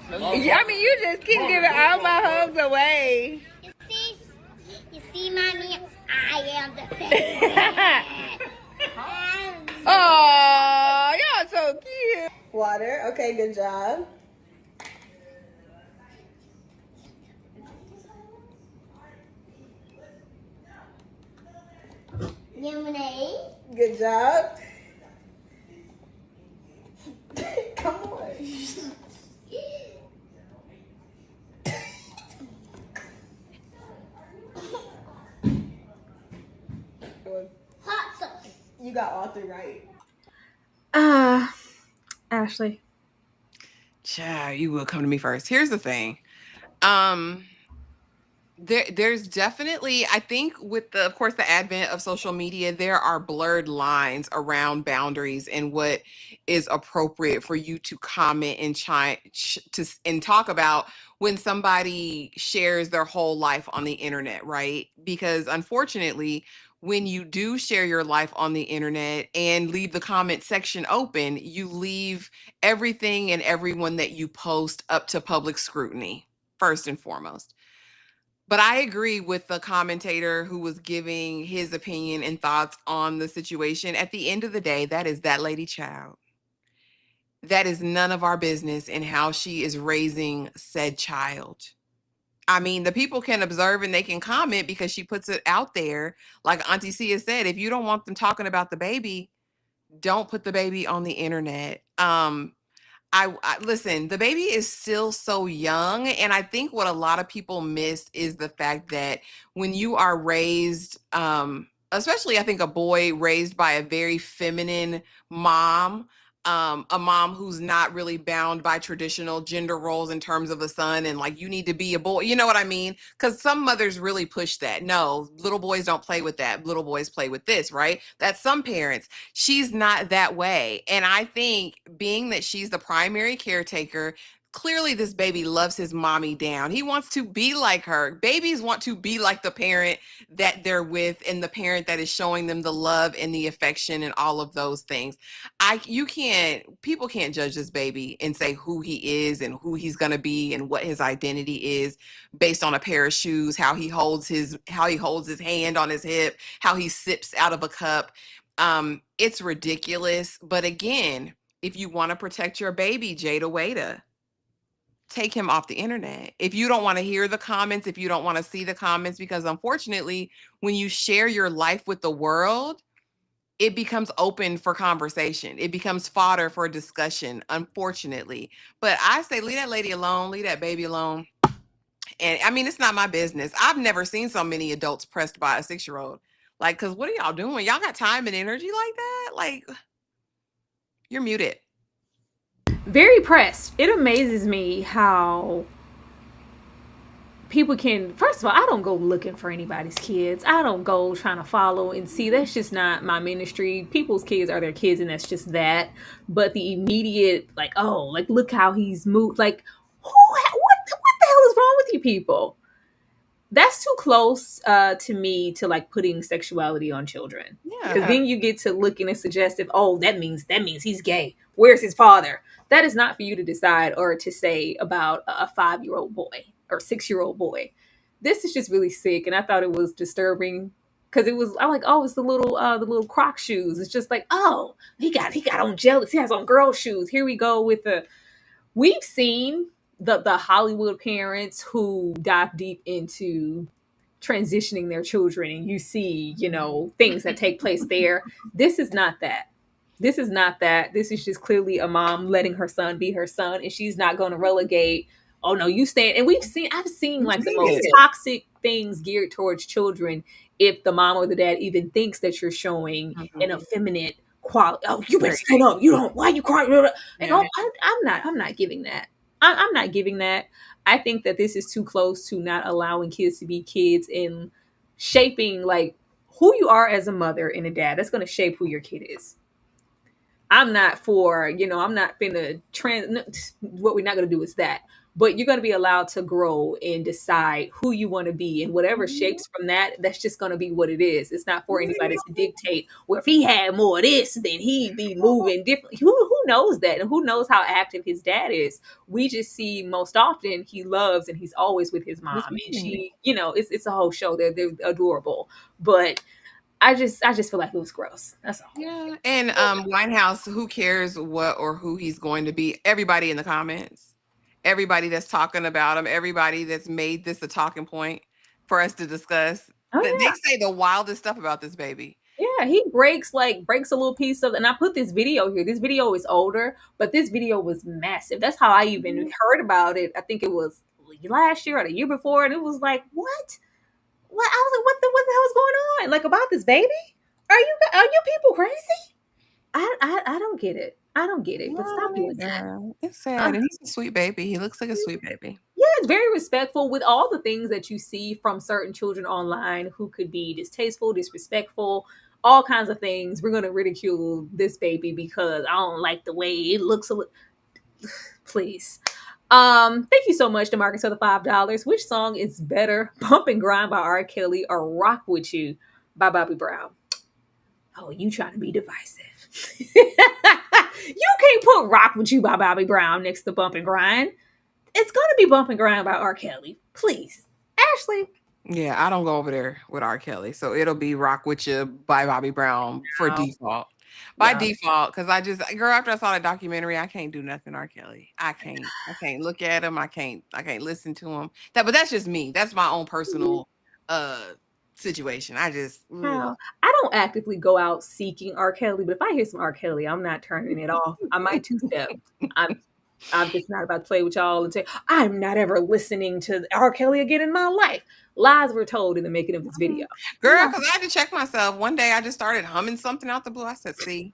I mean, you just keep giving all my hugs away. You see, mommy, I am the favorite. Oh, y'all so cute. Water. Okay, good job. Lemonade. Good job. Come on. Hot sauce. You got all 3 right. Ashley. Child, you will come to me first. Here's the thing. There's definitely, I think with of course, the advent of social media, there are blurred lines around boundaries and what is appropriate for you to comment and and talk about when somebody shares their whole life on the internet, right? Because unfortunately, when you do share your life on the internet and leave the comment section open, you leave everything and everyone that you post up to public scrutiny, first and foremost. But I agree with the commentator who was giving his opinion and thoughts on the situation. At the end of the day, that is that lady child. That is none of our business in how she is raising said child. I mean, the people can observe and they can comment because she puts it out there. Like Auntie Sia said, if you don't want them talking about the baby, don't put the baby on the internet. I listen, the baby is still so young. And I think what a lot of people miss is the fact that when you are raised, especially I think a boy raised by a very feminine mom, a mom who's not really bound by traditional gender roles in terms of a son and like you need to be a boy, you know what I mean? Because some mothers really push that. No, little boys don't play with that, little boys play with this, right? That's some parents. She's not that way. And I think being that she's the primary caretaker, clearly this baby loves his mommy down. He wants to be like her. Babies want to be like the parent that they're with and the parent that is showing them the love and the affection and all of those things. People can't judge this baby and say who he is and who he's going to be and what his identity is based on a pair of shoes, how he holds his hand on his hip, how he sips out of a cup. It's ridiculous. But again, if you want to protect your baby, Wayda, take him off the internet. If you don't want to hear the comments, if you don't want to see the comments, because unfortunately, when you share your life with the world, it becomes open for conversation. It becomes fodder for discussion, unfortunately. But I say, leave that lady alone, leave that baby alone. And I mean, it's not my business. I've never seen so many adults pressed by a 6-year-old. Like, because what are y'all doing? Y'all got time and energy like that? Like, you're muted. Very pressed. It amazes me how people can, first of all, I don't go looking for anybody's kids. I don't go trying to follow and see. That's just not my ministry. People's kids are their kids, and that's just that. But the immediate, like, oh, like, look how he's moved. Like, what the hell is wrong with you people? That's too close to me to like putting sexuality on children. Because then you get to looking and suggestive, oh, that means he's gay. Where's his father? That is not for you to decide or to say about a 5-year-old boy or 6-year-old boy. This is just really sick, and I thought it was disturbing because I'm like, oh, it's the little Croc shoes. It's just like, oh, he got on jealous. He has on girl shoes. Here we go with we've seen the Hollywood parents who dive deep into transitioning their children, and you see, things that take place there. This is not that. This is not that. This is just clearly a mom letting her son be her son, and she's not going to relegate. Oh no, you stand. And I've seen like the most toxic things geared towards children. If the mom or the dad even thinks that you're showing an effeminate quality, oh, you better stand up. You don't. Why you crying? And I'm not giving that. I'm not giving that. I think that this is too close to not allowing kids to be kids and shaping like who you are as a mother and a dad. That's going to shape who your kid is. I'm not for, I'm not finna what we're not going to do is that. But you're going to be allowed to grow and decide who you want to be, and whatever shapes from that, that's just going to be what it is. It's not for anybody to dictate, well, if he had more of this, then he'd be moving differently. Who knows that? And who knows how active his dad is? We just see most often he loves and he's always with his mom. And she, it's a whole show. They're adorable. But I just feel like it was gross. That's all. Yeah. And Winehouse, who cares what or who he's going to be? Everybody in the comments, everybody that's talking about him, everybody that's made this a talking point for us to discuss. They say the wildest stuff about this baby. Yeah, he breaks a little piece of, and I put this video here. This video is older, but this video was massive. That's how I even heard about it. I think it was last year or the year before, and it was like, what? What? I was like, what the hell is going on? Like, about this baby? Are you people crazy? I don't get it. I don't get it. But stop doing that. It's sad. And he's a sweet baby. He looks like a sweet baby. Yeah, it's very respectful with all the things that you see from certain children online who could be distasteful, disrespectful, all kinds of things. We're gonna ridicule this baby because I don't like the way it looks. Please. Thank you so much, DeMarcus, for the $5. Which song is better, Bump and Grind by R. Kelly or Rock With You by Bobby Brown? Oh, you trying to be divisive. You can't put Rock With You by Bobby Brown next to Bump and Grind. It's going to be Bump and Grind by R. Kelly. Please. Ashley. Yeah, I don't go over there with R. Kelly. So it'll be Rock With You by Bobby Brown for default. By default, because girl, after I saw that documentary, I can't do nothing R. Kelly. I can't look at him. I can't listen to him. But that's just me. That's my own personal situation. I don't actively go out seeking R. Kelly, but if I hear some R. Kelly, I'm not turning it off. I might two-step. I'm just not about to play with y'all and say, I'm not ever listening to R. Kelly again in my life. Lies were told in the making of this video. Girl, because I had to check myself. One day I just started humming something out the blue. I said, see,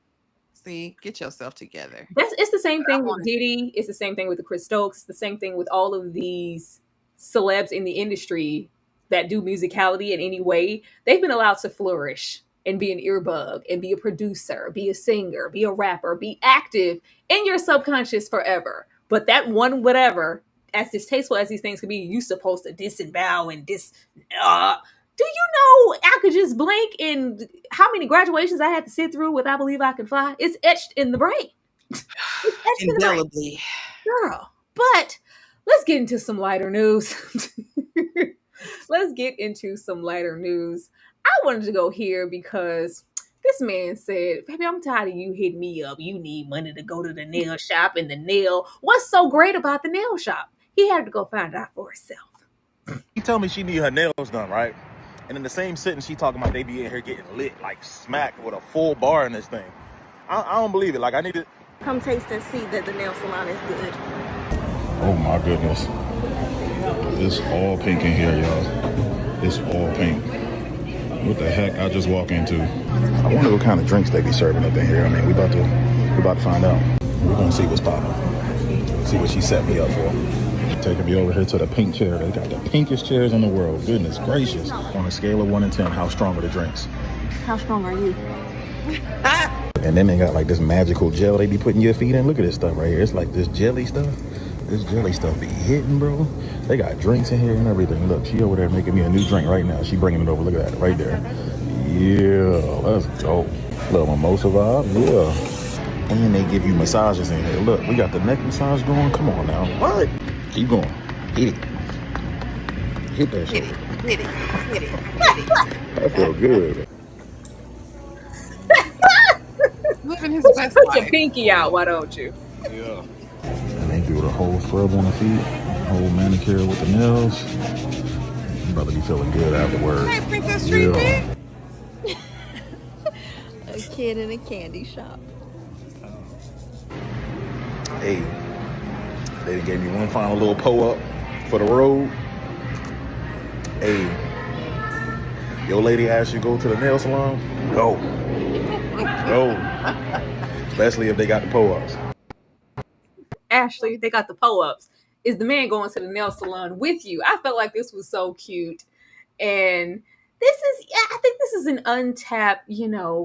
See, get yourself together. It's the same thing with Diddy. It's the same thing with the Chris Stokes. It's the same thing with all of these celebs in the industry that do musicality in any way. They've been allowed to flourish and be an earbug and be a producer, be a singer, be a rapper, be active in your subconscious forever. But that one whatever, as distasteful as these things can be, you supposed to disavow and do you know I could just blink and how many graduations I had to sit through with I Believe I Can Fly? It's etched in the brain. Indelibly. Girl. But let's get into some lighter news. Let's get into some lighter news. I wanted to go here because this man said, baby, I'm tired of you hitting me up. You need money to go to the nail shop and the nail. What's so great about the nail shop? He had to go find out for himself. She told me she need her nails done, right? And in the same sentence, she talking about they be in here getting lit, like smacked with a full bar in this thing. I don't believe it. Like, I need to... Come taste and see that the nail salon is good. Oh my goodness. It's all pink in here, y'all. It's all pink. What the heck I just walk into? I wonder what kind of drinks they be serving up in here. I mean, we about to find out. We're gonna see what's popping. See what she set me up for. Taking me over here to the pink chair. They got the pinkest chairs in the world. Goodness gracious. On a scale of 1 to 10, how strong are the drinks? How strong are you? And then they got like this magical gel they be putting your feet in. Look at this stuff right here. It's like this jelly stuff. This jelly stuff be hitting, bro. They got drinks in here and everything. Look, she over there making me a new drink right now. She bringing it over. Look at that right there. Yeah, let's go. Little mimosa vibe. Yeah. And they give you massages in here. Look, we got the neck massage going. Come on now. What? Keep going. Hit it. Hit that shit. Hit it. That feel good. Living his best Put life. your pinky out, why don't you? Yeah. And they do the whole scrub on the feet, whole manicure with the nails. You about to be feeling good afterwards. Hey, Princess Treatment. A kid in a candy shop. Hey, they gave me one final little pull-up for the road. Hey, your lady asked you to go to the nail salon? Go. Go. Especially if they got the pull-ups. Ashley, they got the pull-ups. Is the man going to the nail salon with you? I felt like this was so cute. And I think this is an untapped,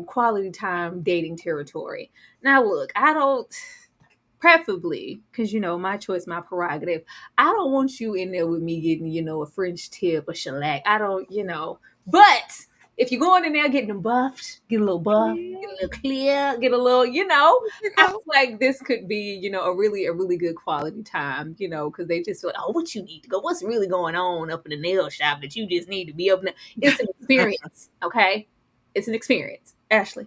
quality time dating territory. Now, look, preferably, because, my choice, my prerogative, I don't want you in there with me getting, a French tip, a shellac. I don't, but if you're going in there getting them buffed, get a little buff, get a little clear, get a little, I feel like this could be, a really good quality time, because they just feel, oh, what you need to go, what's really going on up in the nail shop that you just need to be up in. It's an experience, okay? It's an experience. Ashley.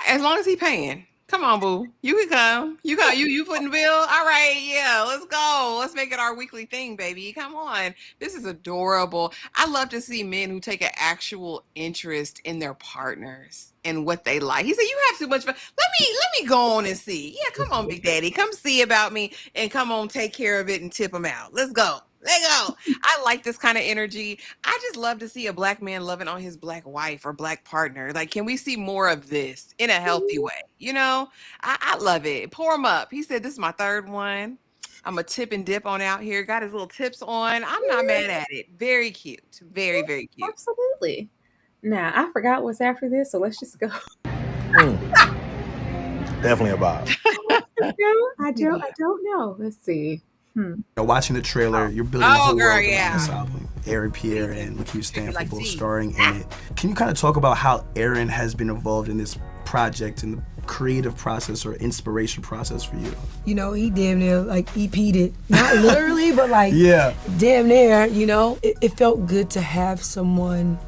As long as he paying. Come on, boo. You can come. You putting the bill? All right, yeah, let's go. Let's make it our weekly thing, baby. Come on. This is adorable. I love to see men who take an actual interest in their partners and what they like. He said, you have too much fun. Let me go on and see. Yeah, come on, Big Daddy. Come see about me and come on, take care of it and tip him out. Let's go. Let go. I like this kind of energy. I just love to see a black man loving on his black wife or black partner. Like, can we see more of this in a healthy way? I love it. Pour him up. He said, this is my third one. I'm a tip and dip on out here. Got his little tips on. I'm not mad at it. Very cute. Very, very cute. Absolutely. Now, I forgot what's after this, so let's just go. Definitely a vibe. I don't know. Let's see. Watching the trailer, you're building a whole world around this album. Aaron, Pierre, and Lakeith Stanfield both starring in it. Can you kind of talk about how Aaron has been involved in this project and the creative process or inspiration process for you? He damn near EP'd it. Not literally, but yeah, damn near, It felt good to have someone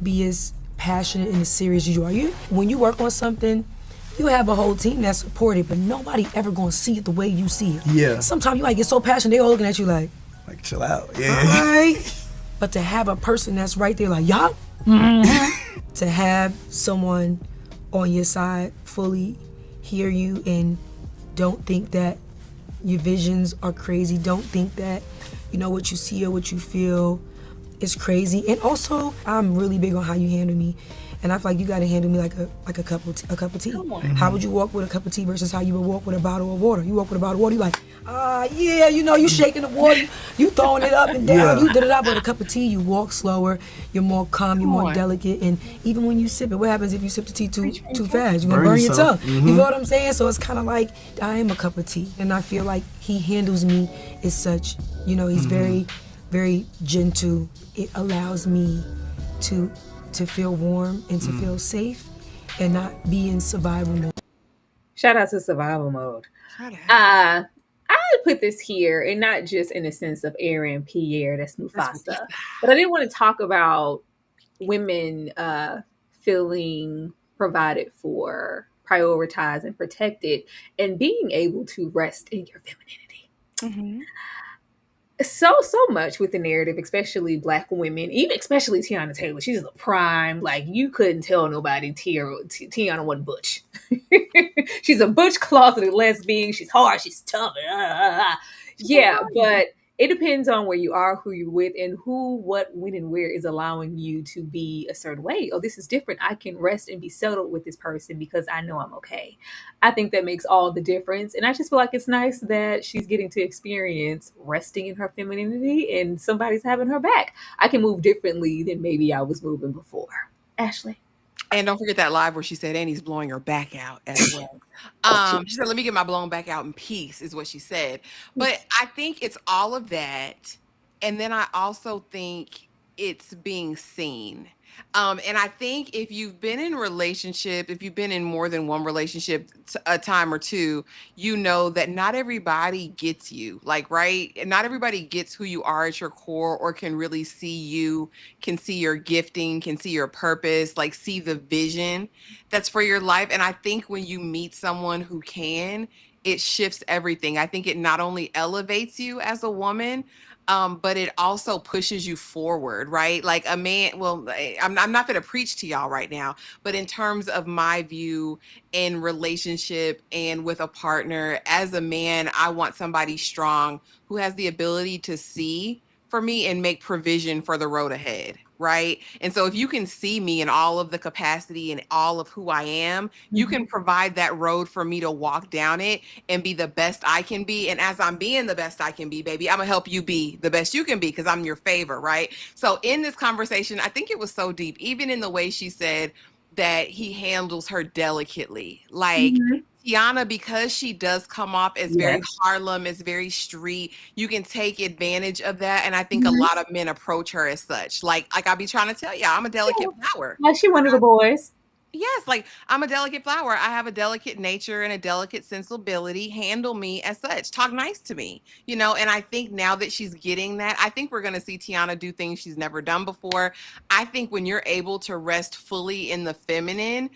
be as passionate and as serious as you are. When you work on something, you have a whole team that's supportive, but nobody ever gonna see it the way you see it. Yeah. Sometimes you get so passionate, they all looking at you like chill out. Yeah. All right. But to have a person that's right there yup. To have someone on your side fully hear you and don't think that your visions are crazy, don't think that, what you see or what you feel is crazy. And also, I'm really big on how you handle me. And I feel like you got to handle me like a cup of tea. How would you walk with a cup of tea versus how you would walk with a bottle of water? You walk with a bottle of water, you like, yeah, you know, you shaking the water, you throwing it up and down, you did it up. With a cup of tea, you walk slower, you're more calm, you're more delicate. And even when you sip it, what happens if you sip the tea too fast? You're gonna burn your tongue. You know what I'm saying? So it's kind of like I am a cup of tea, and I feel like he handles me as such. You know, he's very, very gentle. It allows me to feel warm and to feel safe and not be in survival mode. Shout out to survival mode. I would put this here, and not just in the sense of Aaron, Pierre, that's Mufasa, but I did want to talk about women feeling provided for, prioritized, and protected, and being able to rest in your femininity. So much with the narrative, especially Black women, even especially Teyana Taylor. She's the prime. Like, you couldn't tell nobody Teyana wasn't butch. She's a butch closeted lesbian. She's hard. She's tough. Yeah, but it depends on where you are, who you're with, and who, what, when, and where is allowing you to be a certain way. Oh, this is different. I can rest and be settled with this person because I know I'm okay. I think that makes all the difference. And I just feel like it's nice that she's getting to experience resting in her femininity and somebody's having her back. I can move differently than maybe I was moving before. Ashley? And don't forget that live where she said, and he's blowing her back out as well. She said, let me get my blown back out in peace, is what she said. But I think it's all of that. And then I also think it's being seen. And I think if you've been in a relationship, if you've been in more than one relationship a time or two, you know that not everybody gets you, like, right? Not everybody gets who you are at your core, or can really see you, can see your gifting, can see your purpose, like see the vision that's for your life. And I think when you meet someone who can, it shifts everything. I think it not only elevates you as a woman, but it also pushes you forward, right? Like a man, well, I'm not going to preach to y'all right now, but in terms of my view in relationship and with a partner, as a man, I want somebody strong who has the ability to see for me and make provision for the road ahead. Right. And so if you can see me in all of the capacity and all of who I am, you can provide that road for me to walk down it and be the best I can be. And as I'm being the best I can be, baby, I'm gonna help you be the best you can be because I'm your favor. Right. So in this conversation, I think it was so deep, even in the way she said that he handles her delicately. Like, Teyana, because she does come off as very Harlem, as very street, you can take advantage of that. And I think a lot of men approach her as such. Like I be trying to tell you, I'm a delicate flower. Like she one of the boys. Yes, like I'm a delicate flower. I have a delicate nature and a delicate sensibility. Handle me as such. Talk nice to me, you know? And I think now that she's getting that, I think we're going to see Teyana do things she's never done before. I think when you're able to rest fully in the feminine,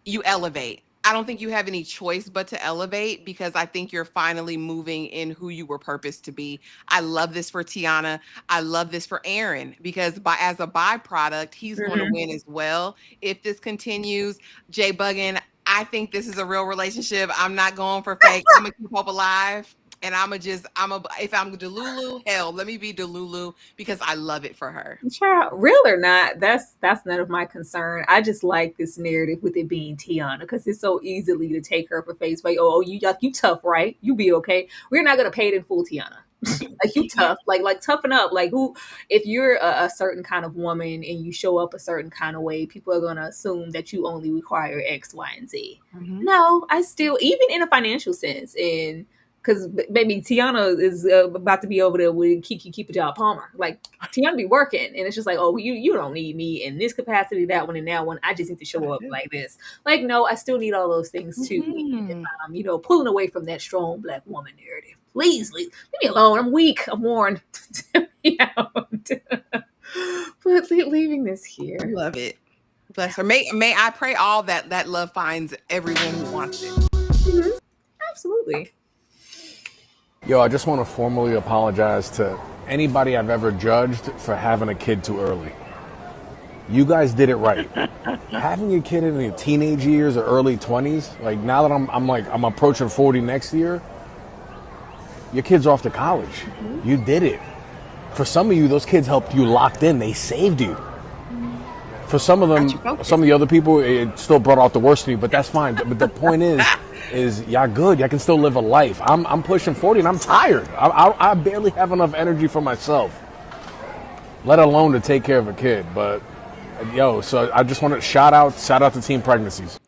you elevate. I don't think you have any choice but to elevate because I think you're finally moving in who you were purposed to be. I love this for Teyana. I love this for Aaron because as a byproduct, he's going to win as well. If this continues, Jay Buggin, I think this is a real relationship. I'm not going for fake. I'm going to keep hope alive. And if I'm Delulu, hell, let me be Delulu because I love it for her. Child, real or not, that's none of my concern. I just like this narrative with it being Teyana because it's so easily to take her for face value. Oh, you tough, right? You be okay. We're not gonna pay it in full, Teyana. Like you tough, like toughen up. Like who? If you're a certain kind of woman and you show up a certain kind of way, people are gonna assume that you only require X, Y, and Z. No, I still, even in a financial sense, and because maybe Teyana is about to be over there with Kiki Job Palmer. Like Teyana be working, and it's just like, oh, you don't need me in this capacity, that one, and that one. I just need to show up like this. Like, no, I still need all those things too. Pulling away from that strong Black woman narrative. Please leave me alone. I'm weak. I'm worn. But leaving this here. I love it. Bless her. May I pray all that love finds everyone who wants it. Absolutely. Yo, I just want to formally apologize to anybody I've ever judged for having a kid too early. You guys did it right. Having a kid in your teenage years or early 20s, like now that I'm approaching 40 next year, your kid's off to college. You did it. For some of you, those kids helped you locked in. They saved you. For some of them, some of the other people, it still brought out the worst in me, but that's fine. But the point is y'all good. Y'all can still live a life. I'm pushing 40 and I'm tired. I barely have enough energy for myself, let alone to take care of a kid. But yo, so I just want to shout out to Teen Pregnancies.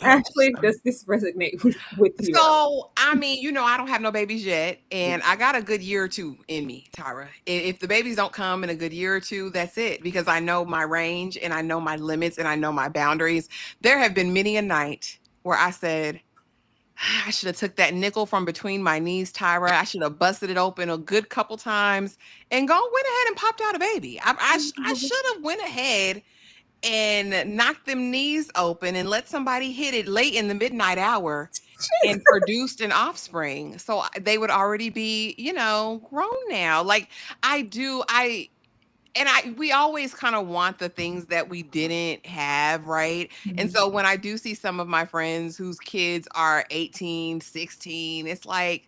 Ashley, does this resonate with you? So, I mean, I don't have no babies yet, and I got a good year or two in me, Tyra. If the babies don't come in a good year or two, that's it, because I know my range and I know my limits and I know my boundaries. There have been many a night where I said, I should have took that nickel from between my knees, Tyra. I should have busted it open a good couple times and went ahead and popped out a baby. I should have went ahead and knocked them knees open and let somebody hit it late in the midnight hour and produced an offspring. So they would already be, grown now. Like we always kind of want the things that we didn't have, right? And so when I do see some of my friends whose kids are 18, 16, it's like,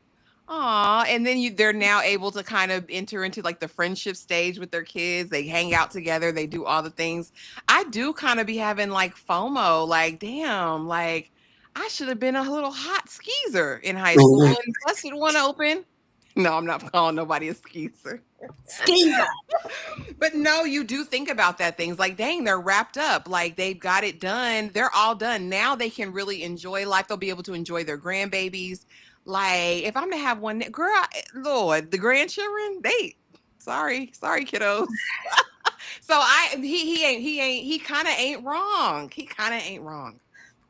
aw, and then they're now able to kind of enter into like the friendship stage with their kids. They hang out together, they do all the things. I do kind of be having like FOMO, like, damn, like I should have been a little hot skeezer in high school and busted one open. No, I'm not calling nobody a skeezer. Skeezer. But no, you do think about that things like, dang, they're wrapped up. Like they've got it done. They're all done. Now they can really enjoy life. They'll be able to enjoy their grandbabies. Like if I'm to have one, girl, Lord, the grandchildren, sorry, kiddos. So he kind of ain't wrong. He kind of ain't wrong.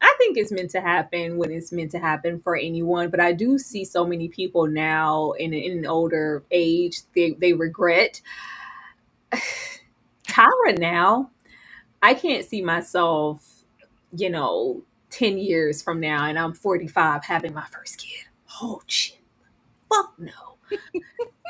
I think it's meant to happen when it's meant to happen for anyone. But I do see so many people now in an older age, they regret. Tyra now, I can't see myself, 10 years from now and I'm 45 having my first kid. Oh, shit. Fuck no.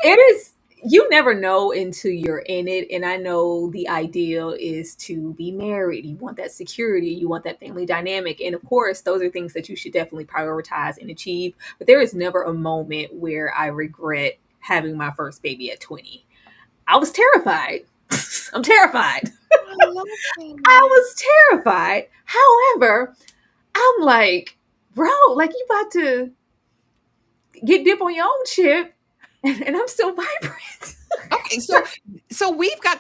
It is, you never know until you're in it. And I know the ideal is to be married. You want that security. You want that family dynamic. And of course, those are things that you should definitely prioritize and achieve. But there is never a moment where I regret having my first baby at 20. I was terrified. I'm terrified. I was terrified. However, I'm like, bro, like you about to get dip on your own chip, and I'm still vibrant. Okay, so we've got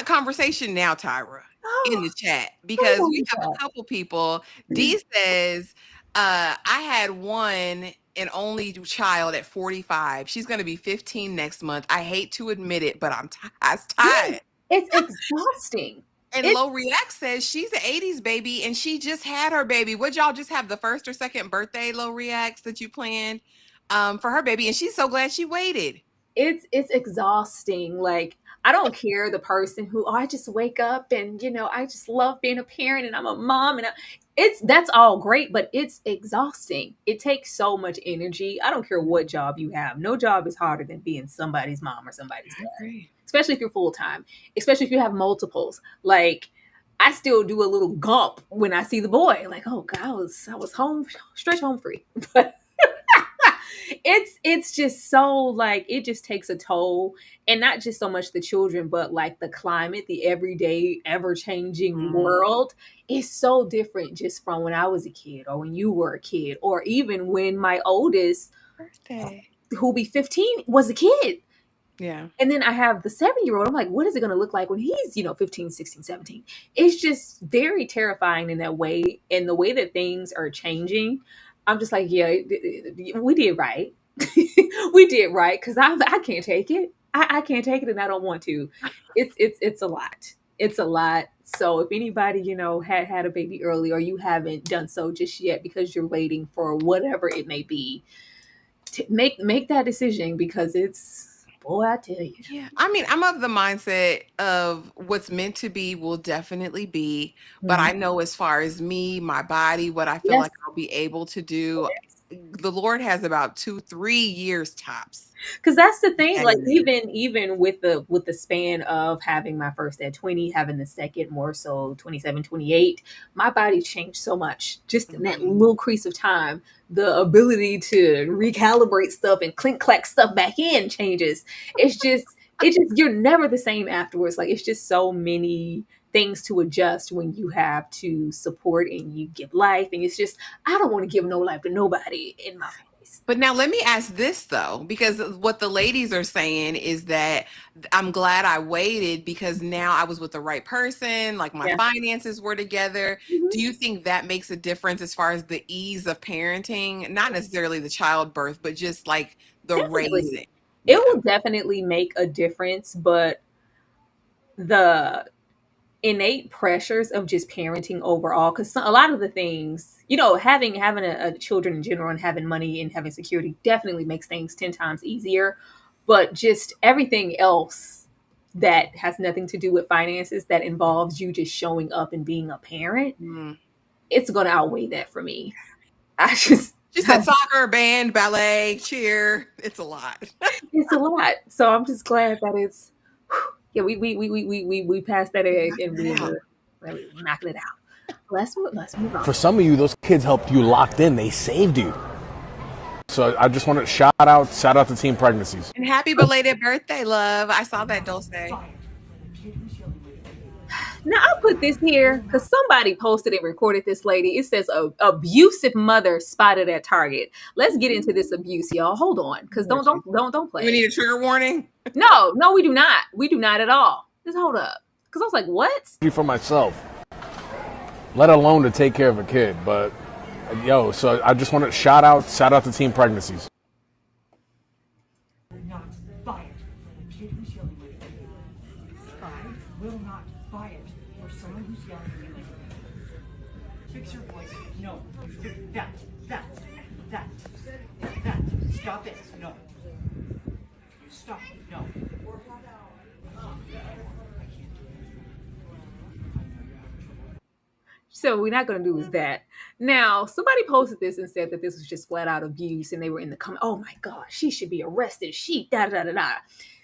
conversation now, Tyra, in the chat, because we have a couple people. D says, I had one and only child at 45. She's going to be 15 next month. I hate to admit it, but I'm tired. It's exhausting. And Low React says she's an 80s baby and she just had her baby. Would y'all just have the first or second birthday, Low Reacts, that you planned for her baby? And she's so glad she waited. It's exhausting. Like, I don't care the person who, I just wake up and, I just love being a parent and I'm a mom. And that's all great, but it's exhausting. It takes so much energy. I don't care what job you have. No job is harder than being somebody's mom or somebody's dad. Especially if you're full-time, especially if you have multiples. Like, I still do a little gump when I see the boy. Like, oh God, I was home, stretch home free. But it's just so, like, it just takes a toll. And not just so much the children, but like the climate, the everyday, ever-changing world is so different just from when I was a kid or when you were a kid, or even when my oldest, who'll be 15, was a kid. Yeah. And then I have the 7-year-old. I'm like, what is it going to look like when he's, 15, 16, 17? It's just very terrifying in that way. And the way that things are changing, I'm just like, yeah, we did right. We did right. Because I can't take it. I can't take it and I don't want to. It's a lot. It's a lot. So if anybody, had a baby early or you haven't done so just yet because you're waiting for whatever it may be, make that decision, because it's, boy, I tell you. Yeah. I mean, I'm of the mindset of what's meant to be will definitely be. But I know as far as me, my body, what I feel like I'll be able to do, the Lord has about 2-3 years tops. Because that's the thing, like even with the span of having my first at 20, having the second more so 27, 28, my body changed so much just in that little crease of time. The ability to recalibrate stuff and clink clack stuff back in changes. It's just you're never the same afterwards. Like, it's just so many things to adjust when you have to support and you give life. And it's just, I don't want to give no life to nobody in my face. But now let me ask this though, because what the ladies are saying is that I'm glad I waited because now I was with the right person, like my Yeah. finances were together. Mhm. Do you think that makes a difference as far as the ease of parenting? Not necessarily the childbirth, but just like the Definitely. raising. It will definitely make a difference, but the innate pressures of just parenting overall, because a lot of the things, having a children in general and having money and having security definitely makes things 10 times easier, but just everything else that has nothing to do with finances that involves you just showing up and being a parent, it's going to outweigh that for me. I just She said soccer, band, ballet, cheer. It's a lot. It's a lot. So I'm just glad that it's we passed that egg and we're knocking it out. Let's move on. For some of you, those kids helped you locked in. They saved you. So I just want to shout out to Teen Pregnancies. And happy belated birthday, love. I saw that, Dulce. Now I'll put this here because somebody posted and recorded this lady. It says abusive mother spotted at Target. Let's get into this abuse, y'all. Hold on, because don't play. We need a trigger warning. No, we do not. We do not at all. Just hold up, because I was like, what? For myself, let alone to take care of a kid. But so I just want to shout out to Teen Pregnancies. Not buy it for the kid who's yelling at you. I will not buy it for someone who's yelling at you. Fix your voice. No. That. Stop it. No. Stop. No. So we're not going to do is that. Now, somebody posted this and said that this was just flat out abuse, and they were in the comment, oh my God, she should be arrested. She da.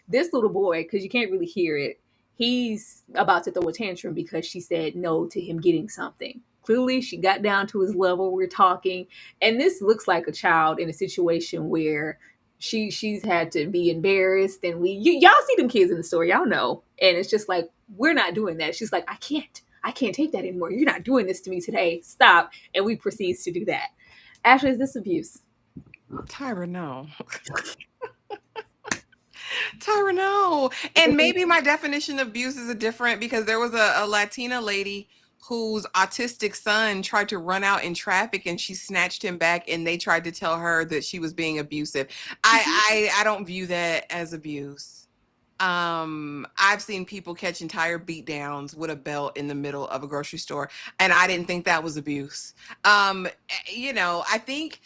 This little boy, because you can't really hear it, he's about to throw a tantrum because she said no to him getting something. Clearly, she got down to his level. We're talking, and this looks like a child in a situation where she's had to be embarrassed, and y'all see them kids in the store, y'all know, and it's just like, we're not doing that. She's like, I can't take that anymore. You're not doing this to me today. Stop. And we proceeds to do that. Ashley, is this abuse? Tyra, no. Tyra, no. And maybe my definition of abuse is different because there was a Latina lady whose autistic son tried to run out in traffic and she snatched him back and they tried to tell her that she was being abusive. I don't view that as abuse. I've seen people catch entire beat downs with a belt in the middle of a grocery store, and I didn't think that was abuse. I think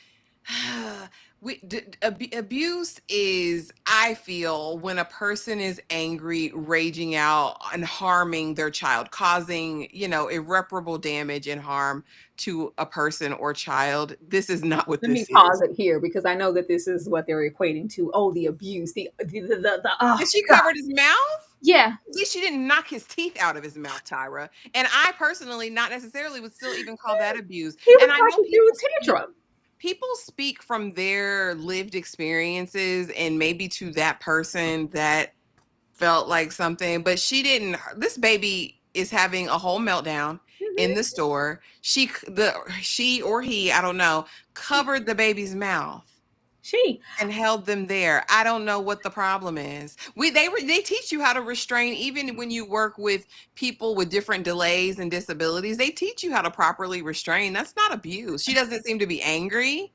abuse is, I feel, when a person is angry, raging out, and harming their child, causing, irreparable damage and harm to a person or child. This is not what Let this me pause is. it here because I know that this is what they're equating to. Oh, the abuse, the And she covered his mouth? Yeah. At least she didn't knock his teeth out of his mouth, Tyra. And I personally, not necessarily, would still even call that abuse. He was And I about know to do a tantrum. people speak from their lived experiences, and maybe to that person that felt like something, but she didn't. This baby is having a whole meltdown in the store. She or he, I don't know, covered the baby's mouth. And held them there. I don't know what the problem is. They teach you how to restrain, even when you work with people with different delays and disabilities. They teach you how to properly restrain. That's not abuse. She doesn't seem to be angry.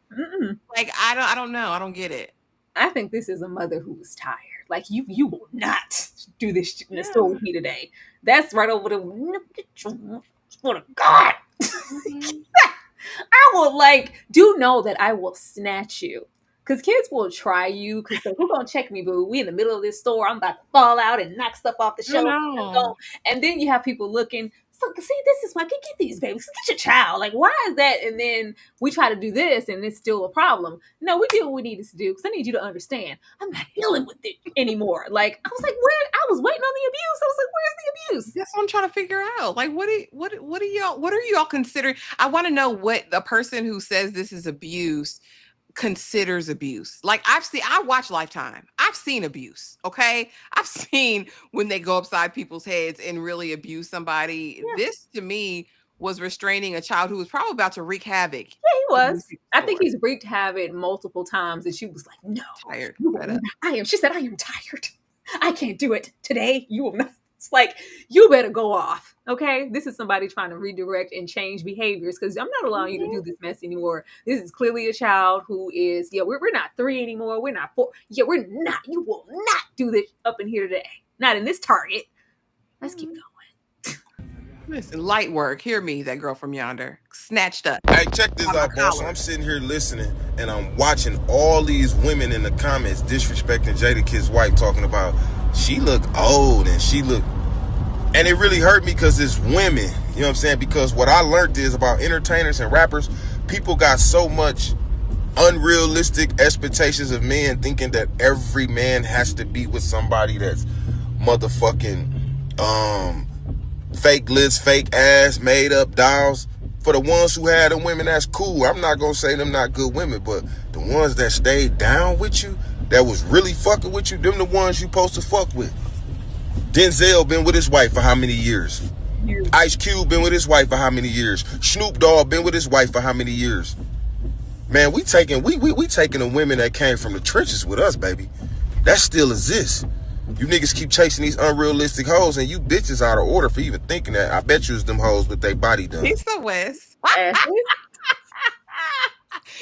Like, I don't know. I don't get it. I think this is a mother who is tired. Like, you will not do this in the store with me today. That's right over the for the God. I will do know that I will snatch you. Because kids will try you because who's going to check me, boo? We in the middle of this store. I'm about to fall out and knock stuff off the shelf. And then you have people looking. So, see, this is why get these babies. Get your child. Like, why is that? And then we try to do this and it's still a problem. No, we did what we needed to do because I need you to understand. I'm not dealing with it anymore. Like, I was like, where? I was waiting on the abuse. I was like, where's the abuse? That's what I'm trying to figure out. Like, what are y'all considering? I want to know what the person who says this is abuse considers abuse. Like I watch Lifetime. I've seen abuse. Okay. I've seen when they go upside people's heads and really abuse somebody. This to me was restraining a child who was probably about to wreak havoc. Yeah, he was. I think he's wreaked havoc multiple times, and she was like, "No, tired. I am." She said, "I am tired. I can't do it today. You will not." It's like, you better go off. Okay, this is somebody trying to redirect and change behaviors, because I'm not allowing you to do this mess anymore. This is clearly a child who is, we're not 3 anymore. We're not 4. We're not. You will not do this up in here today. Not in this Target. Let's keep going. Listen, light work. Hear me, that girl from yonder. Snatched up. Hey, check this out, boss. I'm sitting here listening, and I'm watching all these women in the comments disrespecting Jada Kid's wife, talking about she look old and she look... And it really hurt me because it's women. You know what I'm saying? Because what I learned is about entertainers and rappers, people got so much unrealistic expectations of men, thinking that every man has to be with somebody that's motherfucking fake lips, fake ass, made up dolls. For the ones who had the women, that's cool. I'm not gonna say them not good women, but the ones that stayed down with you, that was really fucking with you, them the ones you supposed to fuck with. Denzel been with his wife for how many years? Ice Cube been with his wife for how many years? Snoop Dogg been with his wife for how many years? Man, we taking the women that came from the trenches with us, baby. That still exists. You niggas keep chasing these unrealistic hoes, and you bitches out of order for even thinking that. I bet you it's them hoes with their body done. He's the West.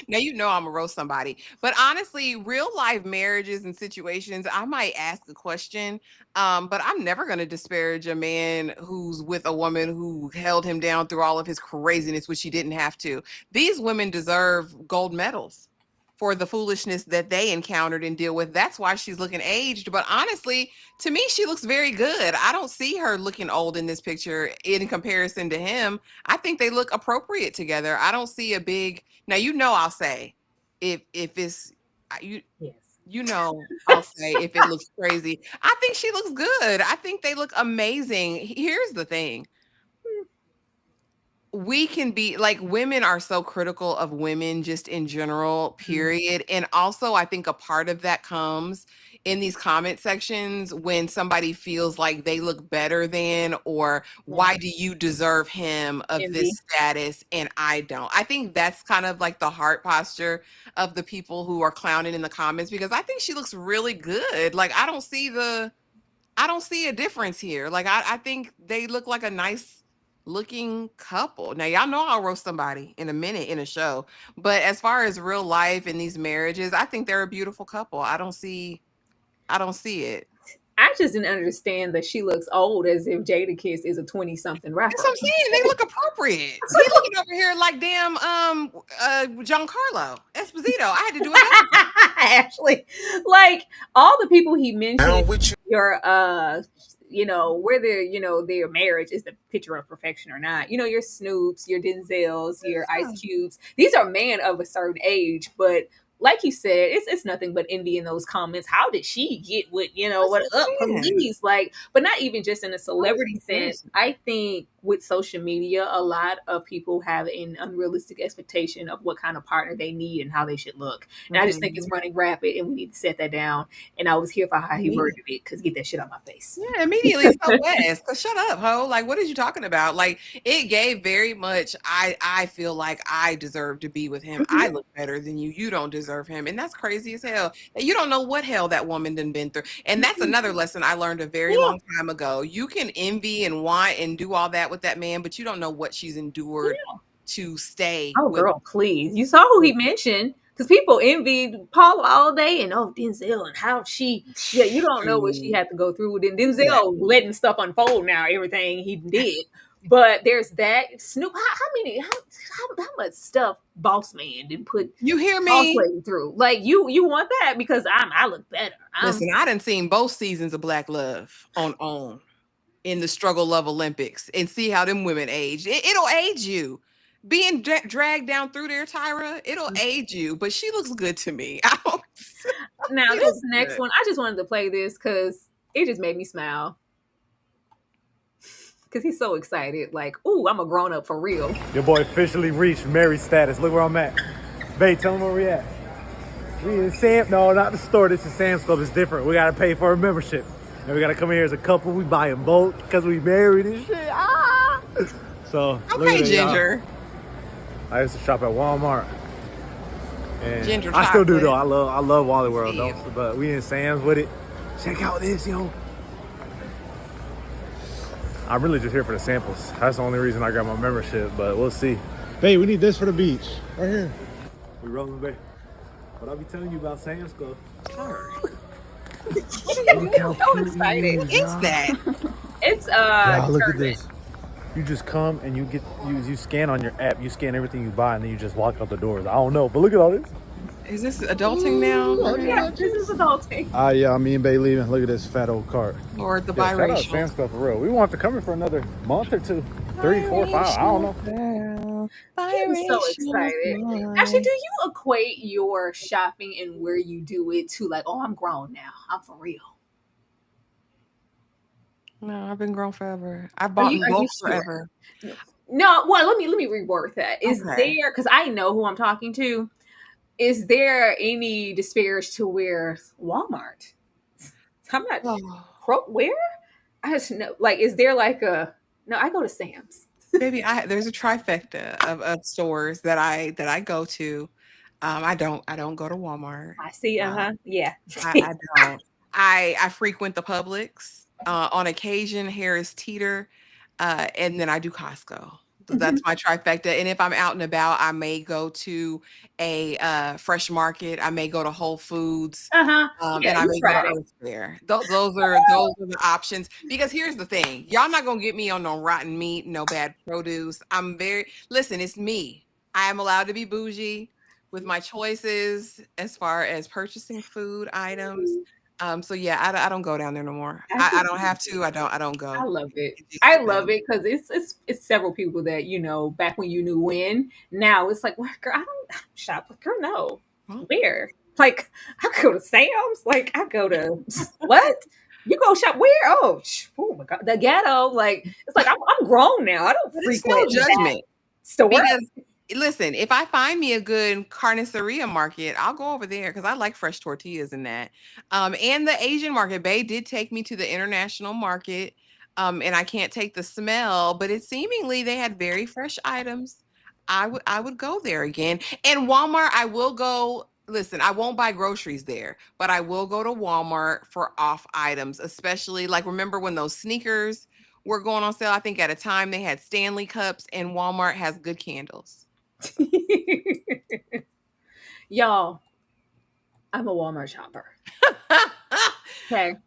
Now you know I'm gonna roast somebody, but honestly, real life marriages and situations, I might ask a question, but I'm never gonna disparage a man who's with a woman who held him down through all of his craziness, which he didn't have to. These women deserve gold medals for the foolishness that they encountered and deal with. That's why she's looking aged. But honestly, to me, she looks very good. I don't see her looking old in this picture in comparison to him. I think they look appropriate together. I don't see a big... Now, you know, I'll say if it's you know, I'll say if it looks crazy. I think she looks good. I think they look amazing. Here's the thing. We can be like, women are so critical of women just in general, period. And also, I think a part of that comes in these comment sections when somebody feels like they look better than, or why do you deserve him of this status and I don't? I think that's kind of like the heart posture of the people who are clowning in the comments, because I think she looks really good. Like, I don't see a difference here. Like, I think they look like a nice looking couple. Now, y'all know I'll roast somebody in a minute in a show, but as far as real life and these marriages, I think they're a beautiful couple. I don't see it. I just didn't understand that she looks old, as if Jada Kiss is a 20-something rapper. That's what I'm saying. They look appropriate. He's looking over here like damn Giancarlo Esposito. I had to do it. Actually, like all the people he mentioned, whether their marriage is the picture of perfection or not. You know, your Snoops, your Denzels, your Ice Cubes. These are men of a certain age, but like you said, it's nothing but envy in those comments. How did she get with, what up, police? Like, but not even just in a celebrity sense. I think with social media, a lot of people have an unrealistic expectation of what kind of partner they need and how they should look. And I just think it's running rapid, and we need to set that down. And I was here for how he worded it, because get that shit out my face. Yeah, immediately. So West, cause shut up, ho. Like, what is you talking about? Like, it gave very much, I feel like I deserve to be with him. I look better than you. You don't deserve him. And that's crazy as hell. You don't know what hell that woman done been through. And that's another lesson I learned a very long time ago. You can envy and want and do all that with that man, but you don't know what she's endured to stay. Oh, girl, please. You saw who he mentioned. Because people envied Paula all day, and Denzel and how you don't know what she had to go through. Then Denzel letting stuff unfold now, everything he did. But there's that. Snoop, how much stuff Boss Man didn't put you hear me Boss Lady through? Like, you want that because I look better. Listen, I done seen both seasons of Black Love on in the struggle of Olympics and see how them women age. It'll age you. Being dragged down through there, Tyra, it'll age you. But she looks good to me. Now, this next one, I just wanted to play this because it just made me smile. Because he's so excited. Like, ooh, I'm a grown up for real. Your boy officially reached married status. Look where I'm at. Babe, tell him where we at. We in Sam, no, not the store. This is Sam's Club. It's different. We gotta pay for a membership, and we gotta come in here as a couple. We buy them both because we married and shit. Ah! So Okay, Ginger. I used to shop at Walmart. And Ginger I still do chocolate. though. I love Wally World though. But we in Sam's with it. Check out this, yo. I'm really just here for the samples. That's the only reason I got my membership, but we'll see. Babe, we need this for the beach. Right here. We rolling, babe. But I'll be telling you about Sam's Club. Look how so excited. What is that? It's Yeah, look at detergent. this. You just come and you scan on your app. You scan everything you buy, and then you just walk out the doors. I don't know, but look at all this. Is this adulting now? Oh, yeah, this is adulting. Yeah, me and Bae leaving. Look at this fat old cart. Lord, the Shout out biracial. Sam's Club for real. We want to come here for another month or two. 3, 4, 5. I don't know. I'm so excited. Actually, do you equate your shopping and where you do it to like, oh, I'm grown now. I'm for real. No, I've been grown forever. I've bought in bulk forever. No, well, let me reword that. Is there, because I know who I'm talking to, is there any disparage to where Walmart? I'm not where? I just know, like, is there like a no? I go to Sam's. Baby, there's a trifecta of stores that I go to. I don't go to Walmart. I see. Yeah. I don't. I frequent the Publix. On occasion, Harris Teeter, and then I do Costco. That's my trifecta. And if I'm out and about, I may go to a fresh market. I may go to Whole Foods, and I may go to Earth Fare. Those are the options. Because here's the thing: y'all not gonna get me on no rotten meat, no bad produce. Listen. It's me. I am allowed to be bougie with my choices as far as purchasing food items. So yeah, I don't go down there no more. I don't have to. I don't go. I love it. I love it because it's several people that back when you knew when. Now it's like, well, girl, I don't shop. Girl, no. Where? Like I go to Sam's. Like I go to what? You go shop where? Oh my God, the ghetto. Like it's like I'm grown now. I don't frequent no judgment store. Because listen, if I find me a good carniceria market, I'll go over there because I like fresh tortillas and that. And the Asian market, Bae did take me to the international market. And I can't take the smell, but it seemingly they had very fresh items. I would go there again. And Walmart, I will go. Listen, I won't buy groceries there, but I will go to Walmart for off items, especially like remember when those sneakers were going on sale? I think at a time they had Stanley cups, and Walmart has good candles. Y'all, I'm a Walmart shopper. Okay.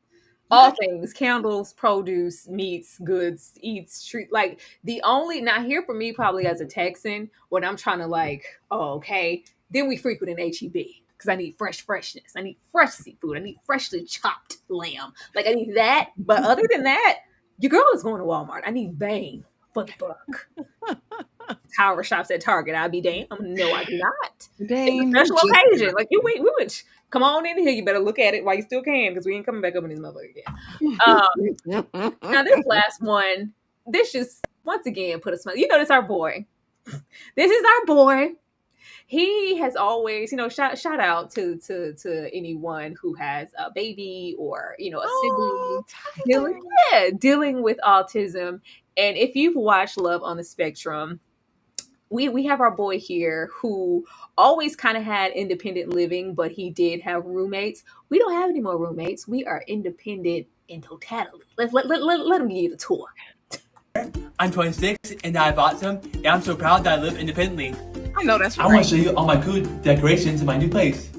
All things, candles, produce, meats, goods, eats, treat. Like the only, not here for me probably as a Texan, when I'm trying to like, oh, okay. Then we frequent an HEB because I need freshness. I need fresh seafood. I need freshly chopped lamb. Like I need that. But other than that, your girl is going to Walmart. I need Bang for the buck. Power shops at Target. I'll be damned. No, I do not. Dang, It's a special occasion. Like we would come on in here. You better look at it while you still can because we ain't coming back up in this motherfucker again. Now this last one, this just once again put a smile. This is our boy. This is our boy. He has always, shout out to anyone who has a baby or a sibling dealing with autism. And if you've watched Love on the Spectrum, we have our boy here who always kind of had independent living, but he did have roommates. We don't have any more roommates. We are independent in totality. Let him give you the tour. I'm 26 and I bought some, and I'm so proud that I live independently. I know that's right. I want to show you all my cool decorations in my new place.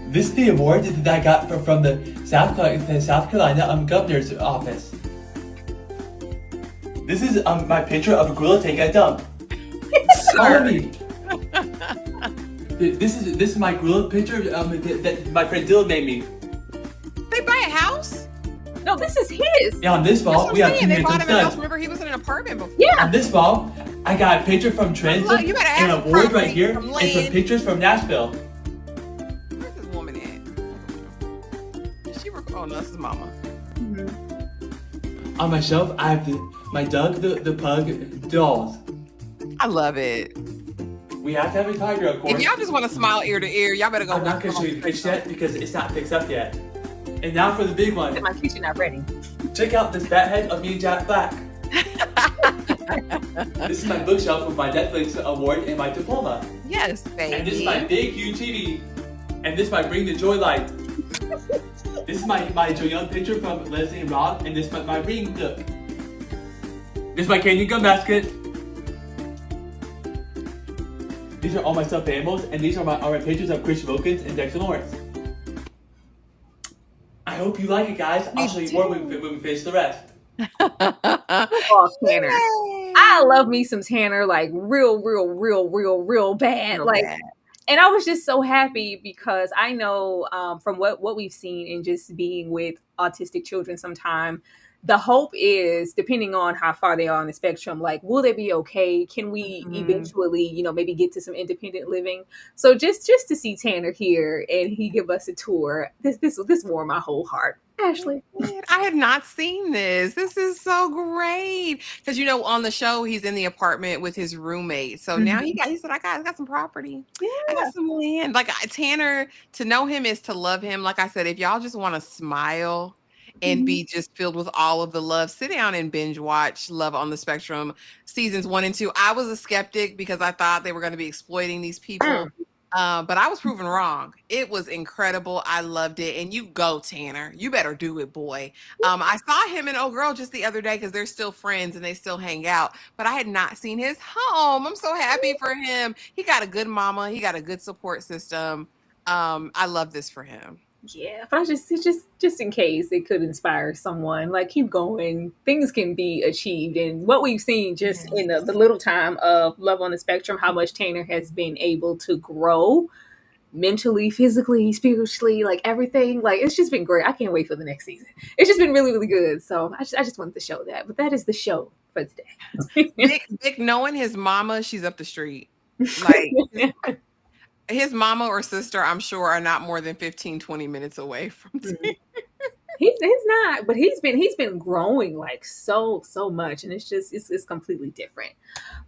This is the award that I got from the South Carolina governor's office. This is my picture of a gorilla taking a dump. Follow me. This is my gorilla picture that my friend Dylan made me. They buy a house? No, this is his. Yeah, on this wall, we have two They handsome bought him a house. studs. Remember, he was in an apartment before. Yeah. On this wall, I got a picture from Trenton You better and an ask award property right here from and land. some pictures from Nashville. Where's this woman at? Is she oh no, this is mama. On my shelf, I have my Doug the Pug dolls. I love it. We have to have a tiger, of course. If y'all just want to smile ear to ear, y'all better go. I'm not going to show you the pitch yet because it's not fixed up yet. And now for the big one. My kitchen not ready. Check out this bat head of me and Jack Black. This is my bookshelf with my Netflix award and my diploma. Yes, baby. And this is my big, huge TV. And this is my Bring the Joy light. This is my Joy Young picture from Leslie and Rob. And this is my ring. Look. This is my candy gum basket. These are all my stuffed animals, and these are my pictures of Chris Wilkins and Dexter Lawrence. I hope you like it, guys. I'll show you more when we finish the rest. Oh, Tanner. I love me some Tanner, like real bad. And I was just so happy because I know from what we've seen and just being with autistic children sometime, the hope is, depending on how far they are on the spectrum, like, will they be okay? Can we eventually, maybe get to some independent living? So just to see Tanner here and he give us a tour, this warmed my whole heart. Ashley, I had not seen this. This is so great because on the show he's in the apartment with his roommate. So now he said, I got some property. Yeah. I got some land. Like Tanner, to know him is to love him. Like I said, if y'all just want to smile and be just filled with all of the love, sit down and binge watch Love on the Spectrum seasons 1 and 2. I was a skeptic because I thought they were going to be exploiting these people. But I was proven wrong. It was incredible. I loved it. And you go, Tanner. You better do it, boy. I saw him and old girl just the other day because they're still friends and they still hang out. But I had not seen his home. I'm so happy for him. He got a good mama. He got a good support system. I love this for him. Yeah, but I just in case it could inspire someone, like, keep going. Things can be achieved. And what we've seen just in the little time of Love on the Spectrum, how much Tanner has been able to grow mentally, physically, spiritually, like everything. Like, it's just been great. I can't wait for the next season. It's just been really, really good. So I just wanted to show that. But that is the show for today. Vic, knowing his mama, she's up the street. Like... His mama or sister, I'm sure, are not more than 15, 20 minutes away from Tanner. He's not, but he's been growing like so much, and it's completely different.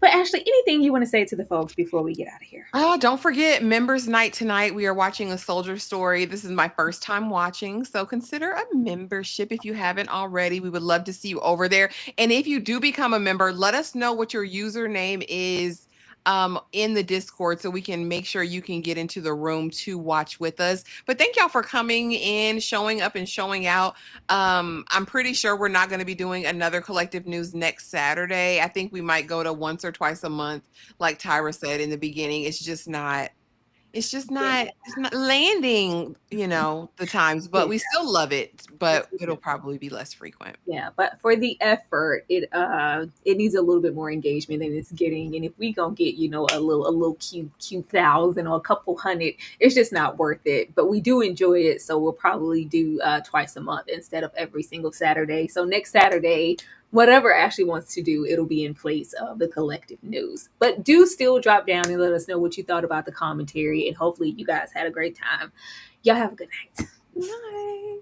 But Ashley, anything you want to say to the folks before we get out of here? Don't forget Members Night tonight. We are watching A Soldier Story. This is my first time watching, so consider a membership if you haven't already. We would love to see you over there. And if you do become a member, let us know what your username is in the Discord so we can make sure you can get into the room to watch with us. But thank y'all for coming in, showing up and showing out. I'm pretty sure we're not going to be doing another Collective News next Saturday. I think we might go to once or twice a month, like Tyra said in the beginning. It's just not landing, the times, but we still love it, but it'll probably be less frequent. Yeah, but for the effort, it needs a little bit more engagement than it's getting. And if we gonna get, a little cute 1,000 or a couple hundred, it's just not worth it. But we do enjoy it, so we'll probably do twice a month instead of every single Saturday. So next Saturday, whatever Ashley wants to do, it'll be in place of the Collective News. But do still drop down and let us know what you thought about the commentary. And hopefully you guys had a great time. Y'all have a good night. Good night.